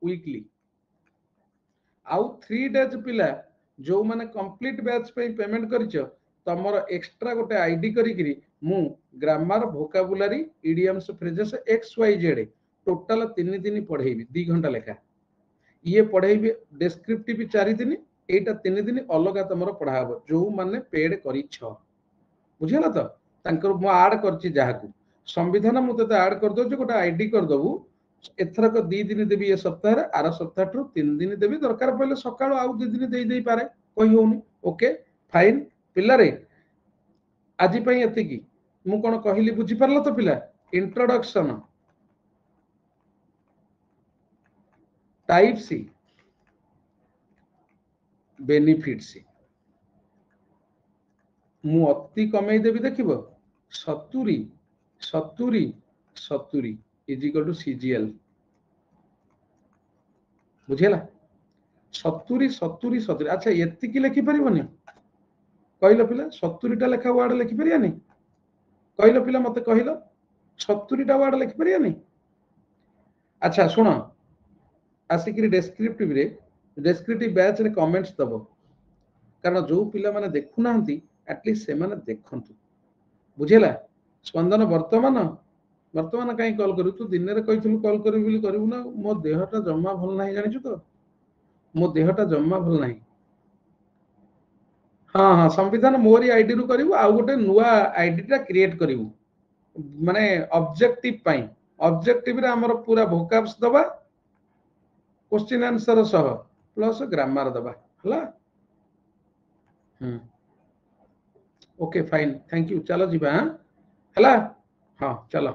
वीकली आउ 3 डेज पिला जो माने कंप्लीट बैच पे पेमेंट करिछ तमर एक्स्ट्रा गोटे आईडी करी मु grammar vocabulary idioms phrases X Y Z total 3 दिन पढ़ेबी 2 घंटा लेखा ये पढ़ेबी डिस्क्रिप्टिव 4 दिन एटा 3 दिन अलग तमर पढ़ाबो जो माने पेड करिछ बुझिला तो तांकर मु ऐड करछि जाहाकू संविधान मु तते ऐड कर दो गोटे आईडी कर दबु एथरक 2 दिन देवी ए सप्ताह आर सप्ताह 3 दिन देवी दरकार पड़े सकाळ आउ 2 दिन दे पारे कही होनी ओके फाइन पिल्लारे आज पई एतिकी मु कोन कहली बुझी परलो तो पिला इंट्रोडक्शन टाइप सी बेनिफिट सी मु अति कमे देवी देखिबो 70 70 70 इज इक्वल टू सीजीएल बुझेला 70 70 70 अच्छा एतिकी लिखि परिबोनी कहलो पिला 70 टा लेखा वर्ड लिखि परियानी कहलो पिला मते कहलो 70 टा वर्ड लिखि परियानी अच्छा सुनो आसिक डेस्क्रिप्टिव रे डेस्क्रिप्टिव बैच रे कमेंट्स दबो कारण जो पिला माने देखु नांती एटलीस्ट से माने देखंतु बुझेला स्पंदन वर्तमान वर्तमान कहीं कॉल करू तू दिन रे कहिथलु कॉल करू बोली करू ना मो देहटा जम्मा भल नाही जानिछु तो मो देहटा जम्मा भल नाही हाँ हाँ संविधान मोरी आईडी रु करिवु आ गोटे नुवा आईडी टा क्रिएट करिवु माने ऑब्जेक्टिव पाई ऑब्जेक्टिव रे हमर पूरा वोकैब्स दबा क्वेश्चन आंसर सह प्लस ग्रामर दबा हला ओके फाइन थैंक यू चलो जीवा हला हाँ चलो